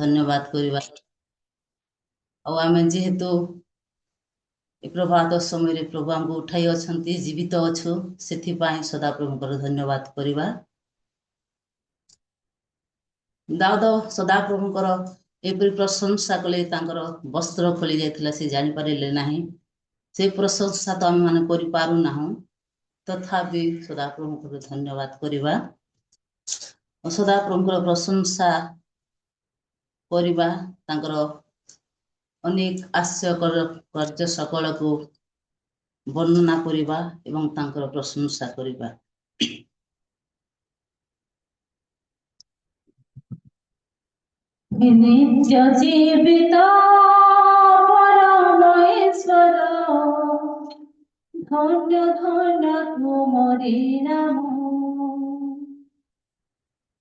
धन्यवाद करवा आमे जेहेतु प्रभात समय प्रभु आमको उठाई अच्छा जीवित अच्छु से सदाप्रभुंकर धन्यवाद करवा दाऊद सदाप्रभुंकर एपरी प्रशंसा कले वस्त्र खोली जाता से जापारे ना से प्रशंसा तो आम मैंने करना तथापि सदाप्रभुंकर धन्यवाद करवा सदाप्रभुंकर प्रशंसा करवा अनेक आश्चर्य कार्य सकल को वर्णना करवा एवं तांकर प्रशंसा करवा नित्य जीवित परमेश्वर धन्य धन्य तुमरी नाम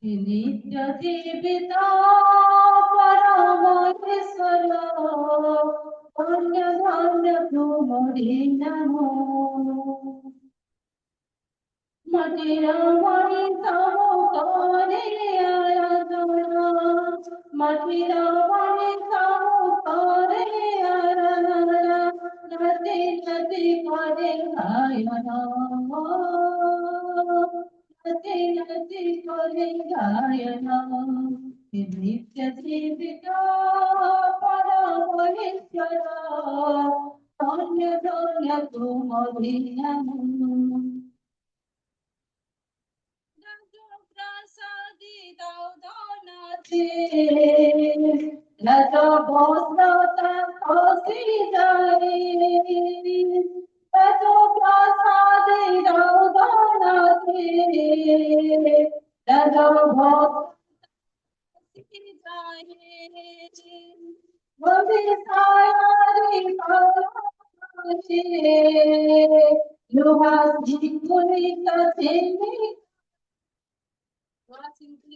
नित्य जीवित परमेश्वर धन्य धन्य तुमरी नाम मटिर मणिष करे आराधना मटिर मणिष करे आराधना नदी नदी करे गायन नदी नदी करे गायन नित्य जीवित परमेश्वर धन्य धन्य तुमरी नाम Lato bosrota kosi jai, lato prasadi raudana se, lato bosroti jai, govi sayari parvachi, luhas jikuni kasini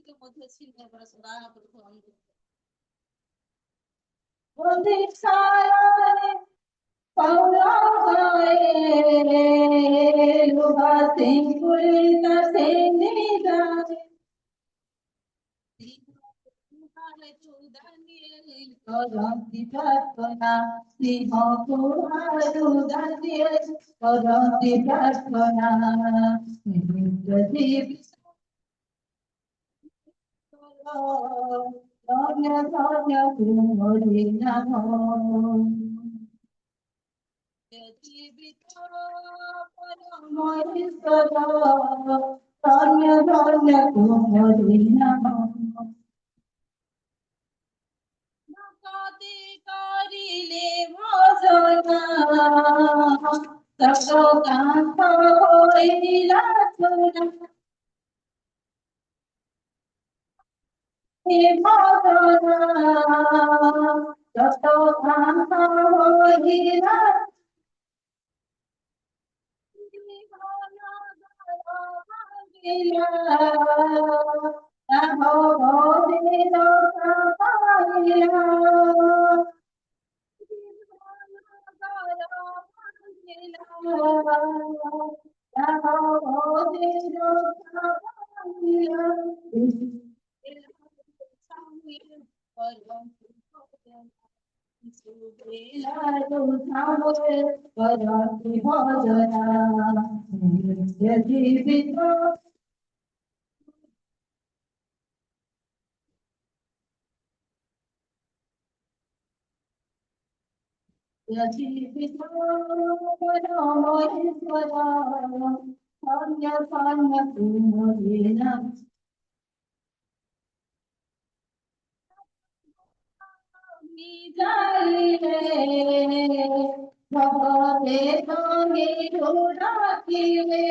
के मध्य छिन बड़ा सदा प्रभु हमको वंदे सारे पौराए लुहा सिंह पुलिता सेने जाए हाले चुदानियल करंती प्रार्थना सिंह कुहारू दानियल करंती प्रार्थना नित्य धन्य धन्य तुमरी नाम जीवित परमेश्वर धन्य धन्य तुमरी नाम करिले भजना सबो कांत होइला सुना जतो कांत होइला नमो भोदिनो कापाइला नमो भोदिनो कापाइला जीवित जीवित परमेश्वर धन्य धन्य तुमरी नाम भगवे संगे राखिले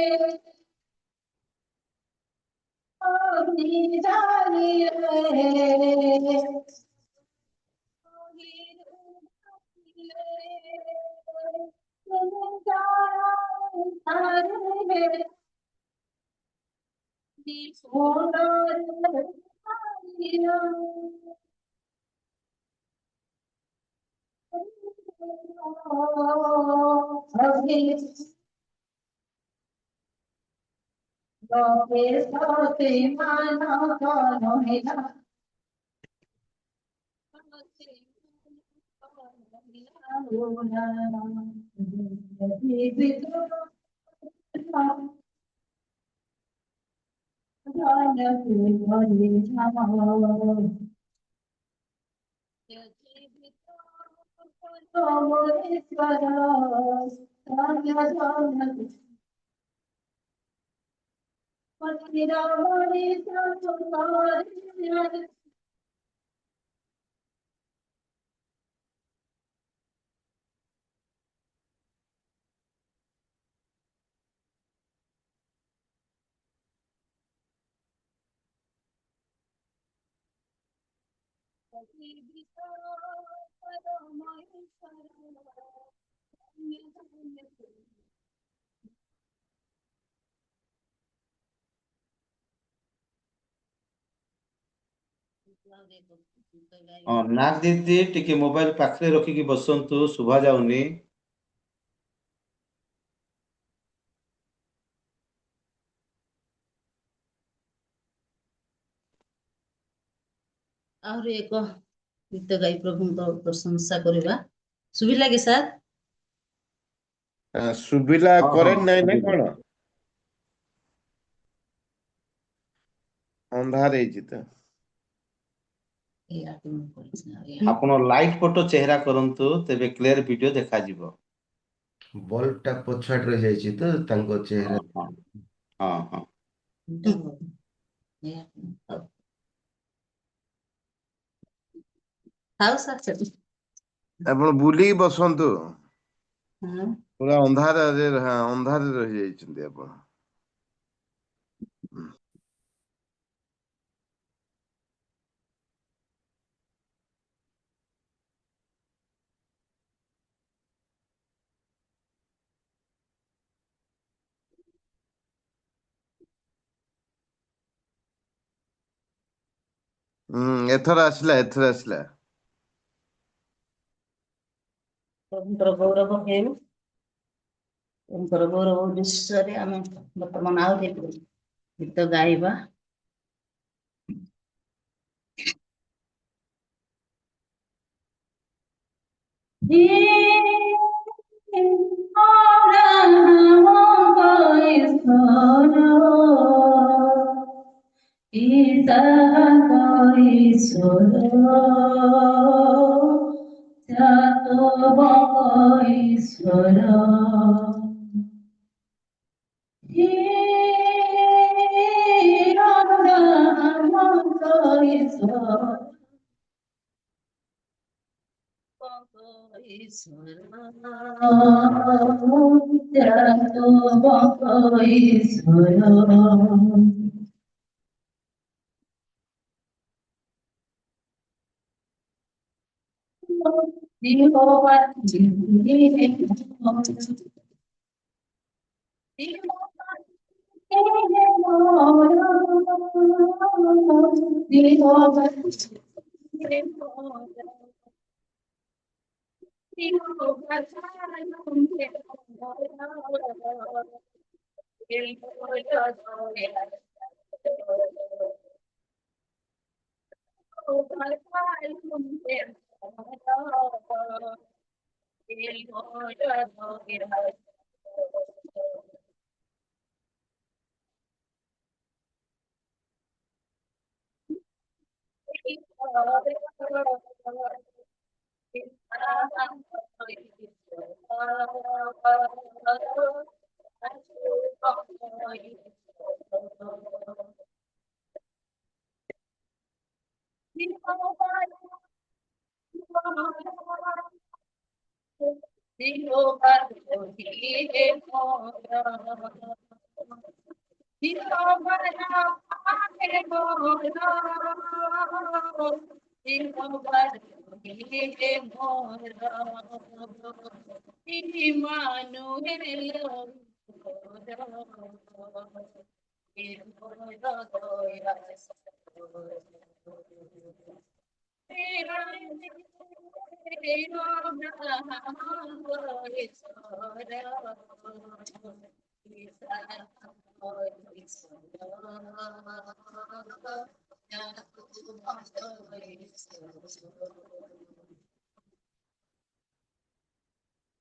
ହଁ ନାଗ ଦିଦି ଟିକେ ମୋବାଇଲ ପାଖରେ ରଖିକି ବସନ୍ତୁ, ଶୁଭା ଯାଉନି। ଆହୁରି ଏକ ଗୀତ ଗାଇ ପ୍ରଭୁଙ୍କ ପ୍ରଶଂସା କରିବା। ଶୁଭିଲା କି ସାର୍? ଶୁଭିଲା ହଁ ହଁ କରେଣ୍ଟ ନାହିଁ ନା ଶୁଭିଲା। କଣ? ଅନ୍ଧାର ହେଇଛି ତ। ଆପଣ ଲାଇଟ୍ ଫଟୋ ଚେହେରା କରନ୍ତୁ, ତେବେ କ୍ଲିୟର ଭିଡିଓ ଦେଖାଯିବ। ବଲ୍ବ ଟା ପଛଆଡେ ରହିଯାଇଛି ତ ତାଙ୍କ ହଁ ଚେହେରା। ହଁ ହଁ ହଁ। ଥାଉ ସାର୍ ସେଠି। ଆପଣ ବୁଲିକି ବସନ୍ତୁ। ହଁ। ପୁରା ଅନ୍ଧାରରେ ଅନ୍ଧାରରେ ରହିଯାଇଛନ୍ତି ଆପଣ। ଏଥର ଆସିଲା, ଏଥର ଆସିଲା। ପ୍ରଭୁଙ୍କର ଗୌରବ ହେଉ। ପ୍ରଭୁଙ୍କର ଗୌରବ ବିଷୟରେ ଆମେ ବର୍ତ୍ତମାନ ଆଉ ଗୀତ ଗାଇବା।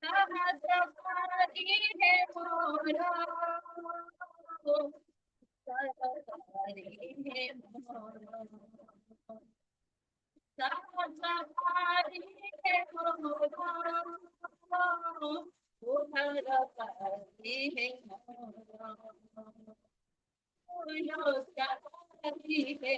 सहस्रपारी है मोरा सहस्रपारी है मोरा सहस्रपारी है मोरा सहस्रपारी है मोरा सहस्रपारी है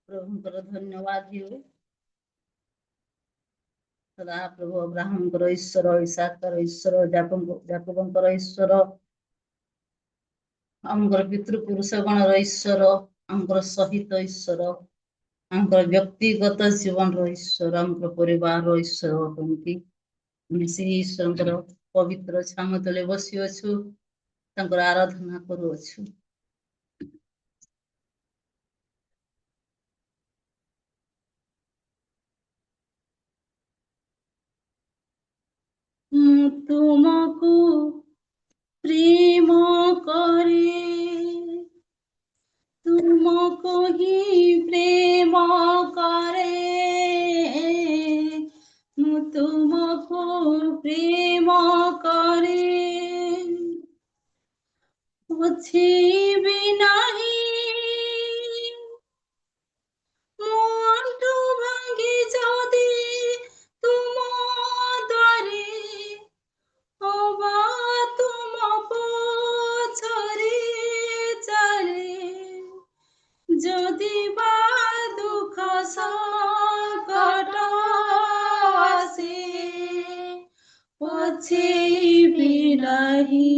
ପ୍ରଭୁଙ୍କର ଧନ୍ୟବାଦ ହେଉ। ସଦା ପ୍ରଭୁ ଅବ୍ରାହମଙ୍କର ଈଶ୍ୱର, ଇସାକର ଈଶ୍ୱର, ଯାକୋବଙ୍କର ଈଶ୍ୱର, ଆମର ପିତୃପୁରୁଷ ଗଣର ଈଶ୍ୱର, ଆମର ସହିତ ଈଶ୍ୱର, ଆମର ବ୍ୟକ୍ତିଗତ ଜୀବନର ଈଶ୍ୱର, ଆମର ପରିବାରର ଈଶ୍ୱର ଅଟନ୍ତି। ଆମେ ସେହି ଈଶ୍ୱରଙ୍କର ପବିତ୍ର ଛାମ ତଳେ ବସିଅଛୁ, ତାଙ୍କର ଆରାଧନା କରୁଅଛୁ। ମୁଁ ତୁମକୁ ପ୍ରେମ କରେ, ତୁମକୁ ହିଁ ପ୍ରେମ କରେ, ମୁଁ ତୁମକୁ ପ୍ରେମ କରେ, ପଛେଇବି ନାହିଁ। ମୋ ଆଣ୍ଠୁ ଭାଙ୍ଗି ଯଦି ତୁମ ଦ୍ୱାରେ ଅବା ତୁମ ପଛରେ ଚାଲେ, ଯଦି ବା ଦୁଃଖ ସଙ୍କଟ ଆସେ, ପଛେଇବି ନାହିଁ।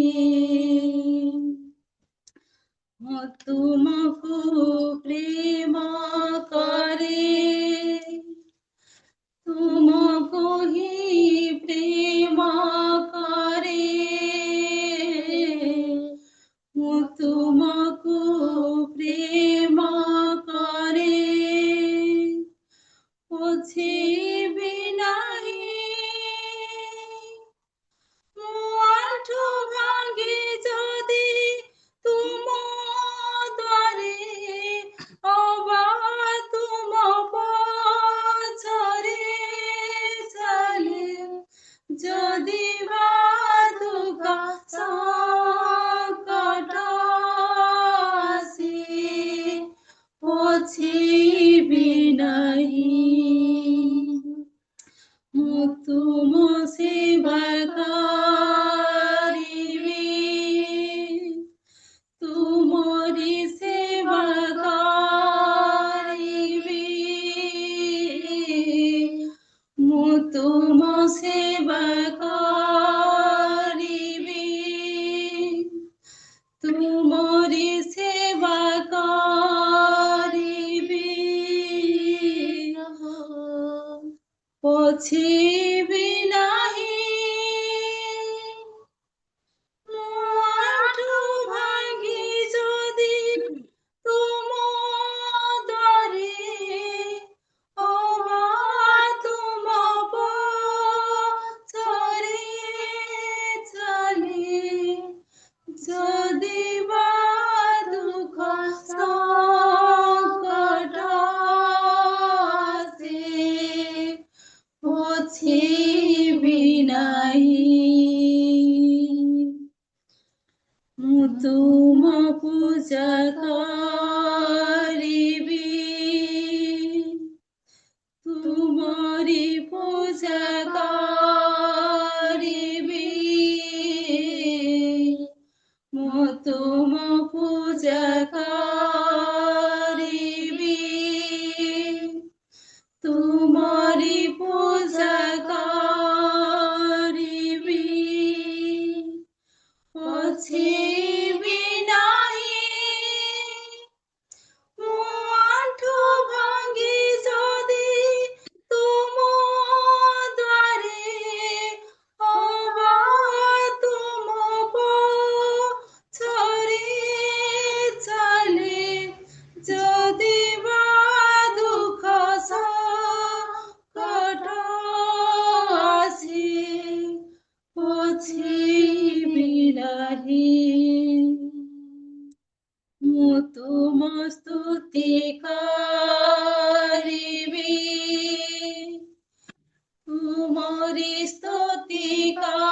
ମୁଁ ତୁମକୁ ପ୍ରେମ କରେ, ତୁମକୁ ହିଁ ପ୍ରେମ କରେ, ମୁଁ ତୁମକୁ ପ୍ରେମ କରେ, ପଛେଇବି ନାହିଁ। ମୋ ଆଣ୍ଠୁ ଭାଙ୍ଗି ଯଦି ତୁମ ଦ୍ୱାରେ ଅବା ତୁମ ପଛରେ ଚାଲେ, ଯଦି ବା ଦୁଃଖ ସଙ୍କଟ ଆସେ, ପଛେଇବି ନାହିଁ। ମୁଁ ତୁମ ସେବା କରିବି, ତୁମରି ସେବା କରିବି, ମୁଁ ତୁମ ସେବା କରିବି, ତୁମରି ସେବା କରିବି, ପଛେଇବି ନାହିଁ। ମୋ ଆଣ୍ଠୁ ଭାଙ୍ଗି ଯଦି ତୁମ ଦ୍ୱାରେ ଅବା ତୁମ ପଛରେ ଚାଲେ, ଯଦି ବା ଦୁଃଖ ସଙ୍କଟ ଆସେ, ପଛେଇବି ନାହିଁ। ମୁଁ ତୁମ ପୂଜା କରିବି, ତୁମରି ପୂଜା କରିବି, ମୁଁ ତୁମ ପୂଜା କରିବି, ତୁମରି ପୂଜା କରିବି, ପଛେଇବି ନାହିଁ। ନାହିଁ ମୁଁ ତୁମ ସ୍ତୁତି କରିବି ତୁମରି ସ୍ତୁତି କରିବି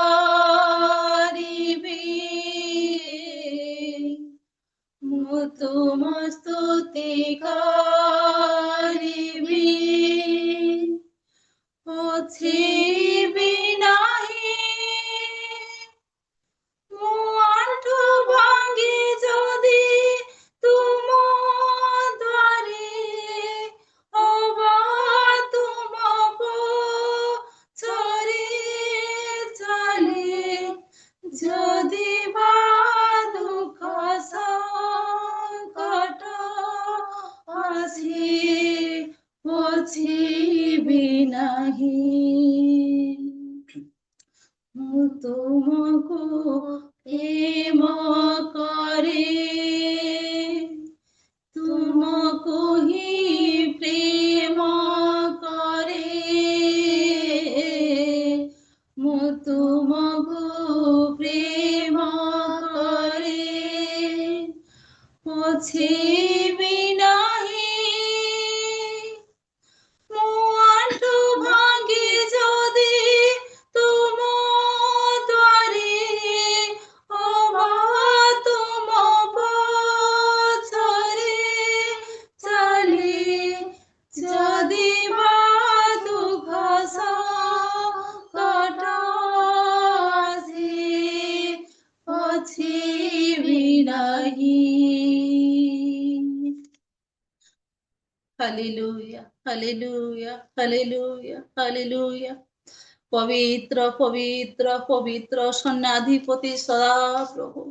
ମୁଁ ତୁମ ସ୍ତୁତି କରିବି ପଛିବି ନାହିଁ ମୁଁ ଆଣ୍ଠୁ ଭାଙ୍ଗି ଯଦି ତୁମ ଦ୍ୱାରେ ଅବା ତୁମ ପଛରେ ଚାଲେ ଯଦି ବା ଦୁଃଖ ସଙ୍କଟ ଆସେ ପଛିବି ନାହିଁ ମୁଁ ତୁମକୁ ପ୍ରେମ କରେ ତୁମକୁ ହିଁ ପ୍ରେମ କରେ ମୁଁ ତୁମକୁ ପ୍ରେମ କରେ ପଛିବି ନାହିଁ ମୁଁ ଆଣ୍ଠୁ ଭାଙ୍ଗି ଯଦି ତୁମ ଦ୍ୱାରେ ଅବା ତୁମ ପଛରେ ଚାଲେ ଯଦି ବା ଦୁଃଖ ସଙ୍କଟ ଆସେ ପଛିବି ନାହିଁ ହାଲେଲୁୟା ହାଲେଲୁୟା ହାଲେଲୁୟା ହାଲେଲୁୟା ପବିତ୍ର ପବିତ୍ର ପବିତ୍ର ସୈନ୍ୟାଧିପତି ସଦାପ୍ରଭୁ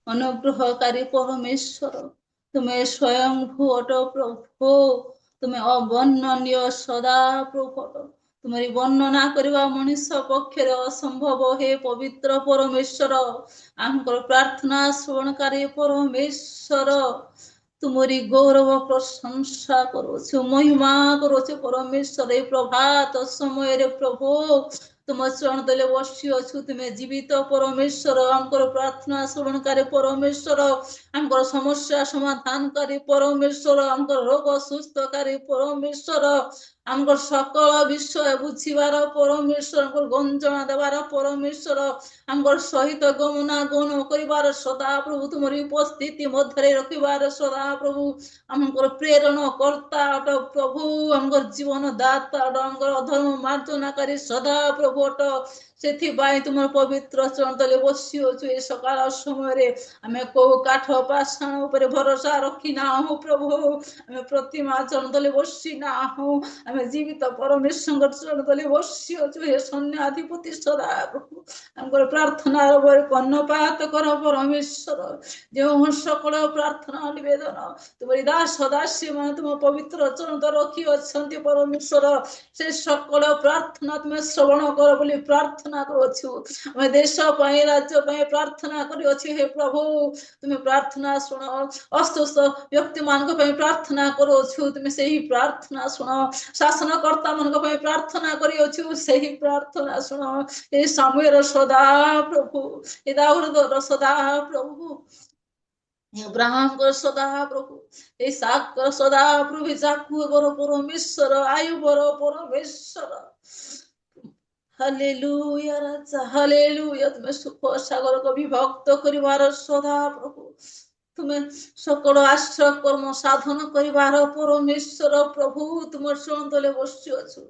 ଅନୁଗ୍ରହକାରୀ ପରମେଶ୍ୱର ତୁମେ ସ୍ୱୟଂ ଅଟ ପ୍ରଭୁ ତୁମେ ଅବର୍ଣ୍ଣନୀୟ ସଦାପ୍ରଭୁ ଅଟ ତୁମରି ବର୍ଣ୍ଣନା କରିବା ମଣିଷ ପକ୍ଷରେ ଅସମ୍ଭବ ହେ ପବିତ୍ର ପରମେଶ୍ୱର ଆମଙ୍କର ପ୍ରାର୍ଥନା ଶ୍ରବଣକାରୀ ପରମେଶ୍ୱର ତୁମରି ଗୌରବ ପ୍ରଶଂସା କରୁଛୁ ମହିମା କରୁଛୁ ପରମେଶ୍ୱର ଏ ପ୍ରଭାତ ସମୟରେ ପ୍ରଭୁ ତୁମ ଚରଣ ତଳେ ବସିଅଛୁ ତୁମେ ଜୀବିତ ପରମେଶ୍ୱର ଆମଙ୍କର ପ୍ରାର୍ଥନା ଶ୍ରବଣକାରୀ ପରମେଶ୍ୱର ଆମଙ୍କର ସମସ୍ୟା ସମାଧାନକାରୀ ପରମେଶ୍ୱର ଆମଙ୍କର ରୋଗ ସୁସ୍ଥକାରୀ ପରମେଶ୍ୱର ଆମଙ୍କର ସକଳ ବିଷୟ ବୁଝିବାର ପରମେଶ୍ୱର ଆମଙ୍କର ଗଞ୍ଜଣା ଦେବାର ପରମେଶ୍ୱର ଆମଙ୍କର ସହିତ ଗମନାଗମନ କରିବାର ସଦାପ୍ରଭୁ ତୁମର ଉପସ୍ଥିତି ମଧ୍ୟରେ ରଖିବାର ସଦାପ୍ରଭୁ ଆମଙ୍କର ପ୍ରେରଣ କର୍ତ୍ତା ଅଟ ପ୍ରଭୁ ଆମଙ୍କର ଜୀବନ ଦାତା ଅଟ ଆମଙ୍କର ଅଧର୍ମ ମାର୍ଜନାକାରୀ ସଦାପ୍ରଭୁ ଅଟ ସେଥିପାଇଁ ତୁମର ପବିତ୍ର ଚରଣ ତଳେ ବସିଅଛୁ ଏ ସକାଳ ସମୟରେ ଆମେ କୋଉ କାଠ ପାଷାଣ ଉପରେ ଭରସା ରଖି ନାହୁଁ ପ୍ରଭୁ ଆମେ ପ୍ରତିମା ଚରଣ ତଳେ ବସି ନାହୁଁ ଆମେ ଜୀବିତ ପରମେଶ୍ୱରଙ୍କ ଚରଣ ତଳେ ବସିଅଛୁ ହେ ସୈନ୍ୟାଧିପତି ସଦାପ୍ରଭୁ ଆମଙ୍କର ପ୍ରାର୍ଥନାର ଉପରେ କର୍ଣ୍ଣପାତ କର ପରମେଶ୍ୱର ଯେଉଁ ସକଳ ପ୍ରାର୍ଥନା ନିବେଦନ ତୁମରି ଦାସ ଦାସୀ ମାନେ ତୁମ ପବିତ୍ର ଚରଣ ତଳେ ରଖି ଅଛନ୍ତି ପରମେଶ୍ୱର ସେ ସକଳ ପ୍ରାର୍ଥନା ତୁମେ ଶ୍ରବଣ କର ବୋଲି ପ୍ରାର୍ଥନା କରୁଅଛୁ ଆମେ ଦେଶ ପାଇଁ ରାଜ୍ୟ ପାଇଁ ପ୍ରାର୍ଥନା କରିଅଛୁ ହେ ପ୍ରଭୁ ତୁମେ ପ୍ରାର୍ଥନା ଶୁଣ ଅସୁସ୍ଥ ବ୍ୟକ୍ତି ମାନଙ୍କ ପାଇଁ ପ୍ରାର୍ଥନା କରୁଅଛୁ ତୁମେ ସେହି ପ୍ରାର୍ଥନା ଶୁଣ ଶାସନକର୍ତ୍ତା ମାନଙ୍କ ପାଇଁ ପ୍ରାର୍ଥନା କରିଅଛୁ ସେହି ପ୍ରାର୍ଥନା ଶୁଣ ଏ ସମୟର ସଦା ପ୍ରଭୁ ଏ ଦାଉଦର ସଦା ପ୍ରଭୁ ଅବ୍ରାହମଙ୍କର ସଦା ପ୍ରଭୁ এই ସାକର ସଦା ପ୍ରଭୁ ଯାକୁବର ପରମେଶ୍ୱର ଆୟୁବର ପରମେଶ୍ୱର ହାଲେଲୁୟା ରାଜା ହାଲେଲୁୟା ତୁମେ ସୁଖ ସାଗରକୁ ବିଭକ୍ତ କରିବାର ସଦା ପ୍ରଭୁ ତୁମେ ସକଳ ଆଶ୍ରୟ କର୍ମ ସାଧନ କରିବାର ପରମେଶ୍ୱର ପ୍ରଭୁ ତୁମର ଚରଣ ତଳେ ବସିଅଛୁ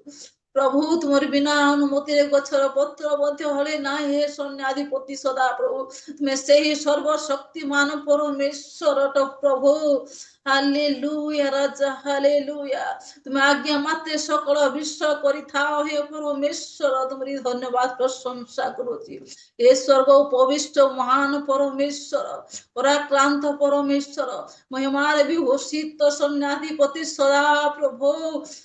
ପ୍ରଭୁ ତୁମର ବିନା ଅନୁମତିରେ ଗଛର ପତ୍ର ମଧ୍ୟ ହଳେ ନାହିଁ ହେ ସୈନ୍ୟାଧିପତି ସଦା ପ୍ରଭୁ ତୁମେ ସେହି ସର୍ବଶକ୍ତିମାନ ପରମେଶ୍ୱର ପ୍ରଭୁ ହାଲେଲୁୟା ରାଜା ହାଲେଲୁୟା ତୁମେ ଆଜ୍ଞା ମାତ୍ରେ ସକଳ ବିଶ୍ଵ କରିଥାଅ ହେ ପରମେଶ୍ୱର ତୁମରି ଧନ୍ୟବାଦ ପ୍ରଶଂସା କରୁଛି ଏ ସ୍ୱର୍ଗ ଉପବିଷ୍ଟ ମହାନ ପରମେଶ୍ୱର ପରାକ୍ରାନ୍ତ ପରମେଶ୍ୱର ମହିମାରେ ବିଭୂଷିତ ସୈନ୍ୟାଧିପତି ସଦା ପ୍ରଭୁ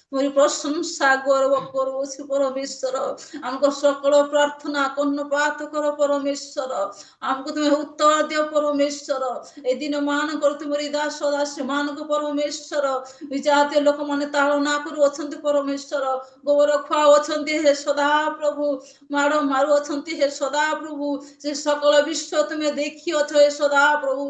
ତୁମରି ପ୍ରଶଂସା ଗୌରବ କରୁଛି ପରମେଶ୍ୱର ଆମକୁ ସକଳ ପ୍ରାର୍ଥନା କର୍ଣ୍ଣପାତ କର ପରମେଶ୍ୱର ଆମକୁ ତୁମେ ଉତ୍ତର ଦିଅ ପରମେଶ୍ୱର ଏ ଦିନ ମାନଙ୍କର ତୁମରି ଦାସ ଦାସୀ ସେମାନଙ୍କୁ ପରମେଶ୍ୱର ବିଜାତୀୟ ଲୋକମାନେ ତାଳନା କରୁଅଛନ୍ତି ପରମେଶ୍ୱର ଗୋବର ଖୁଆଉଅଛନ୍ତି ହେ ସଦା ପ୍ରଭୁ ମାଡ଼ ମାରୁଅଛନ୍ତି ହେ ସଦା ପ୍ରଭୁ ସେ ସକଳ ବିଶ୍ୱ ତୁମେ ଦେଖିଅଛ ହେ ସଦା ପ୍ରଭୁ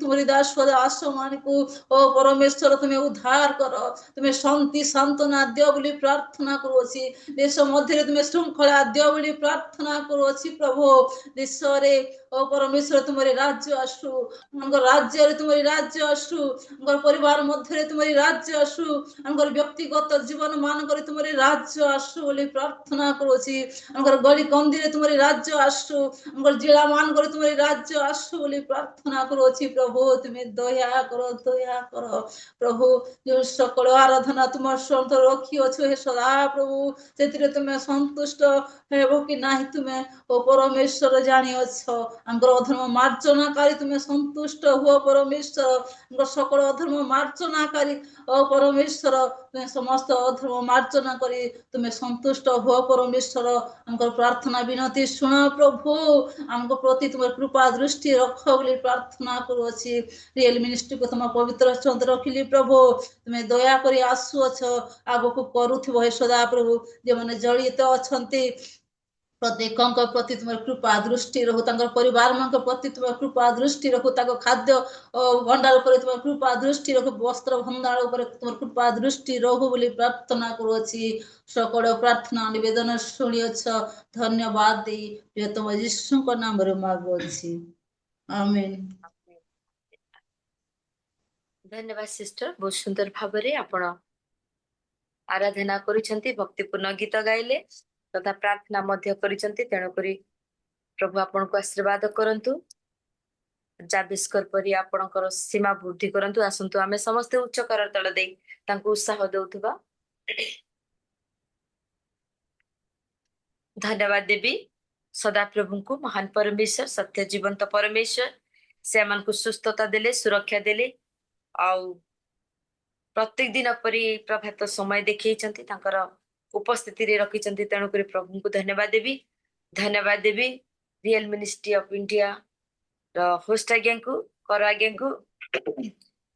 ତୁମରି ଦାସ ମାନଙ୍କୁ ଓ ପରମେଶ୍ୱର ତୁମେ ଉଦ୍ଧାର କର ତୁମେ ଶାନ୍ତି ସାନ୍ତ୍ୱନା ଦିଅ ବୋଲି ପ୍ରାର୍ଥନା କରୁଅଛି ଦେଶ ମଧ୍ୟରେ ତୁମେ ଶୃଙ୍ଖଳା ଦିଅ ବୋଲି ପ୍ରାର୍ଥନା କରୁଅଛି ପ୍ରଭୁ ଦେଶରେ ଓ ପରମେଶ୍ୱର ତୁମରି ରାଜ୍ୟ ଆସୁ ଆମର ରାଜ୍ୟରେ ତୁମରି ରାଜ୍ୟ ଆସୁ ଆମର ପରିବାର ମଧ୍ୟରେ ତୁମରି ରାଜ୍ୟ ଆସୁ ଆମର ବ୍ୟକ୍ତିଗତ ଜୀବନ ମାନଙ୍କରେ ତୁମରି ରାଜ୍ୟ ଆସୁ ବୋଲି ପ୍ରାର୍ଥନା କରୁଅଛି ଆମର ଗଳି କନ୍ଦିରେ ତୁମରି ରାଜ୍ୟ ଆସୁ ଆମର ଜିଲ୍ଲା ମାନଙ୍କରେ ତୁମରି ରାଜ୍ୟ ଆସୁ ବୋଲି ପ୍ରାର୍ଥନା କରୁଅଛି ପ୍ରଭୁ ତୁମେ ଦୟା କର ପ୍ରଭୁ ଯୋଉ ସକଳ ଆରାଧନା ତୁମ ସନ୍ତ ରଖିଅଛ ହେ ସଦା ପ୍ରଭୁ ସେଥିରେ ତୁମେ ସନ୍ତୁଷ୍ଟ ହେବ କି ନାହିଁ ତୁମେ ଓ ପରମେଶ୍ୱର ଜାଣିଅଛ ଆମର ଅଧର୍ମ ମାର୍ଜନାକାରୀ ତୁମେ ସନ୍ତୁଷ୍ଟ ହୁଅ ପରମେଶ୍ୱର ଆମର ସକଳ ଅଧର୍ମ ମାର୍ଜନାକାରୀ ଓ ପରମେଶ୍ୱର ତୁମେ ସମସ୍ତ ଅଧର୍ମ ମାର୍ଜନା କରି ତୁମେ ସନ୍ତୁଷ୍ଟ ହୁଅ ପରମେଶ୍ୱର ଆମର ପ୍ରାର୍ଥନା ବିନତି ଶୁଣ ପ୍ରଭୁ ଆମଙ୍କ ପ୍ରତି ତୁମର କୃପା ଦୃଷ୍ଟି ରଖ ବୋଲି ପ୍ରାର୍ଥନା କରୁଅଛି ରିଏଲ ମିନିଷ୍ଟ୍ରିକୁ ତୁମ ପବିତ୍ର ଚନ୍ଦ୍ର ରଖିଲି ପ୍ରଭୁ ତୁମେ ଦୟାକରି ଆସୁଅଛ ଆଗକୁ କରୁଥିବ ହେ ସଦା ପ୍ରଭୁ ଯେଉଁମାନେ ଜଡ଼ିତ ଅଛନ୍ତି ପ୍ରତ୍ୟେକଙ୍କ ପ୍ରତି ତୁମର କୃପା ଦୃଷ୍ଟି ରହୁ ତାଙ୍କର ପରିବାର ମାନଙ୍କ ପ୍ରତି ତୁମର କୃପା ଦୃଷ୍ଟି ରଖୁ ତାଙ୍କ ଖାଦ୍ୟ ଭଣ୍ଡାର ଉପରେ ତୁମର କୃପା ଦୃଷ୍ଟି ରଖୁ ବସ୍ତ୍ର ଭଣ୍ଡାର ଉପରେ ତୁମର କୃପା ଦୃଷ୍ଟି ରହୁ ବୋଲି ପ୍ରାର୍ଥନା କରୁଅଛି ସକଳ ପ୍ରାର୍ଥନା ନିବେଦନ ଶୁଣିଅଛ ଧନ୍ୟବାଦ ଦେଇ ପ୍ରିୟତମ ଯୀଶୁଙ୍କ ନାମରେ ମାଗୁଅଛି ଆମେନ୍। ଧନ୍ୟବାଦ ସିଷ୍ଟର ବହୁତ ସୁନ୍ଦର ଭାବରେ ଆପଣ ଆରାଧନା କରିଛନ୍ତି ଭକ୍ତିପୂର୍ଣ୍ଣ ଗୀତ ଗାଇଲେ ତଥା ପ୍ରାର୍ଥନା ମଧ୍ୟ କରିଛନ୍ତି ତେଣୁକରି ପ୍ରଭୁ ଆପଣଙ୍କୁ ଆଶୀର୍ବାଦ କରନ୍ତୁ ଜାବିସ୍କର ପରି ଆପଣଙ୍କର ସୀମା ବୃଦ୍ଧି କରନ୍ତୁ ଆସନ୍ତୁ ଆମେ ସମସ୍ତେ ଉଚ୍ଚ କରତଳ ଦେଇ ତାଙ୍କୁ ଉତ୍ସାହ ଦେଉଥିବା ଧନ୍ୟବାଦ ଦେବି ସଦାପ୍ରଭୁଙ୍କୁ ମହାନ ପରମେଶ୍ୱର ସତ୍ୟ ଜୀବନ୍ତ ପରମେଶ୍ୱର ସେମାନଙ୍କୁ ସୁସ୍ଥତା ଦେଲେ ସୁରକ୍ଷା ଦେଲେ ଆଉ ପ୍ରତ୍ୟେକ ଦିନ ପରି ପ୍ରଭାତ ସମୟ ଦେଖେଇଛନ୍ତି ତାଙ୍କର ଉପସ୍ଥିତିରେ ରଖିଛନ୍ତି ତେଣୁକରି ପ୍ରଭୁଙ୍କୁ ଧନ୍ୟବାଦ ଦେବି ରିଏଲ ମିନିଷ୍ଟ୍ରି ଅଫ ଇଣ୍ଡିଆ ର ହୋଷ୍ଟ ଆଜ୍ଞାଙ୍କୁ କର ଆଜ୍ଞାଙ୍କୁ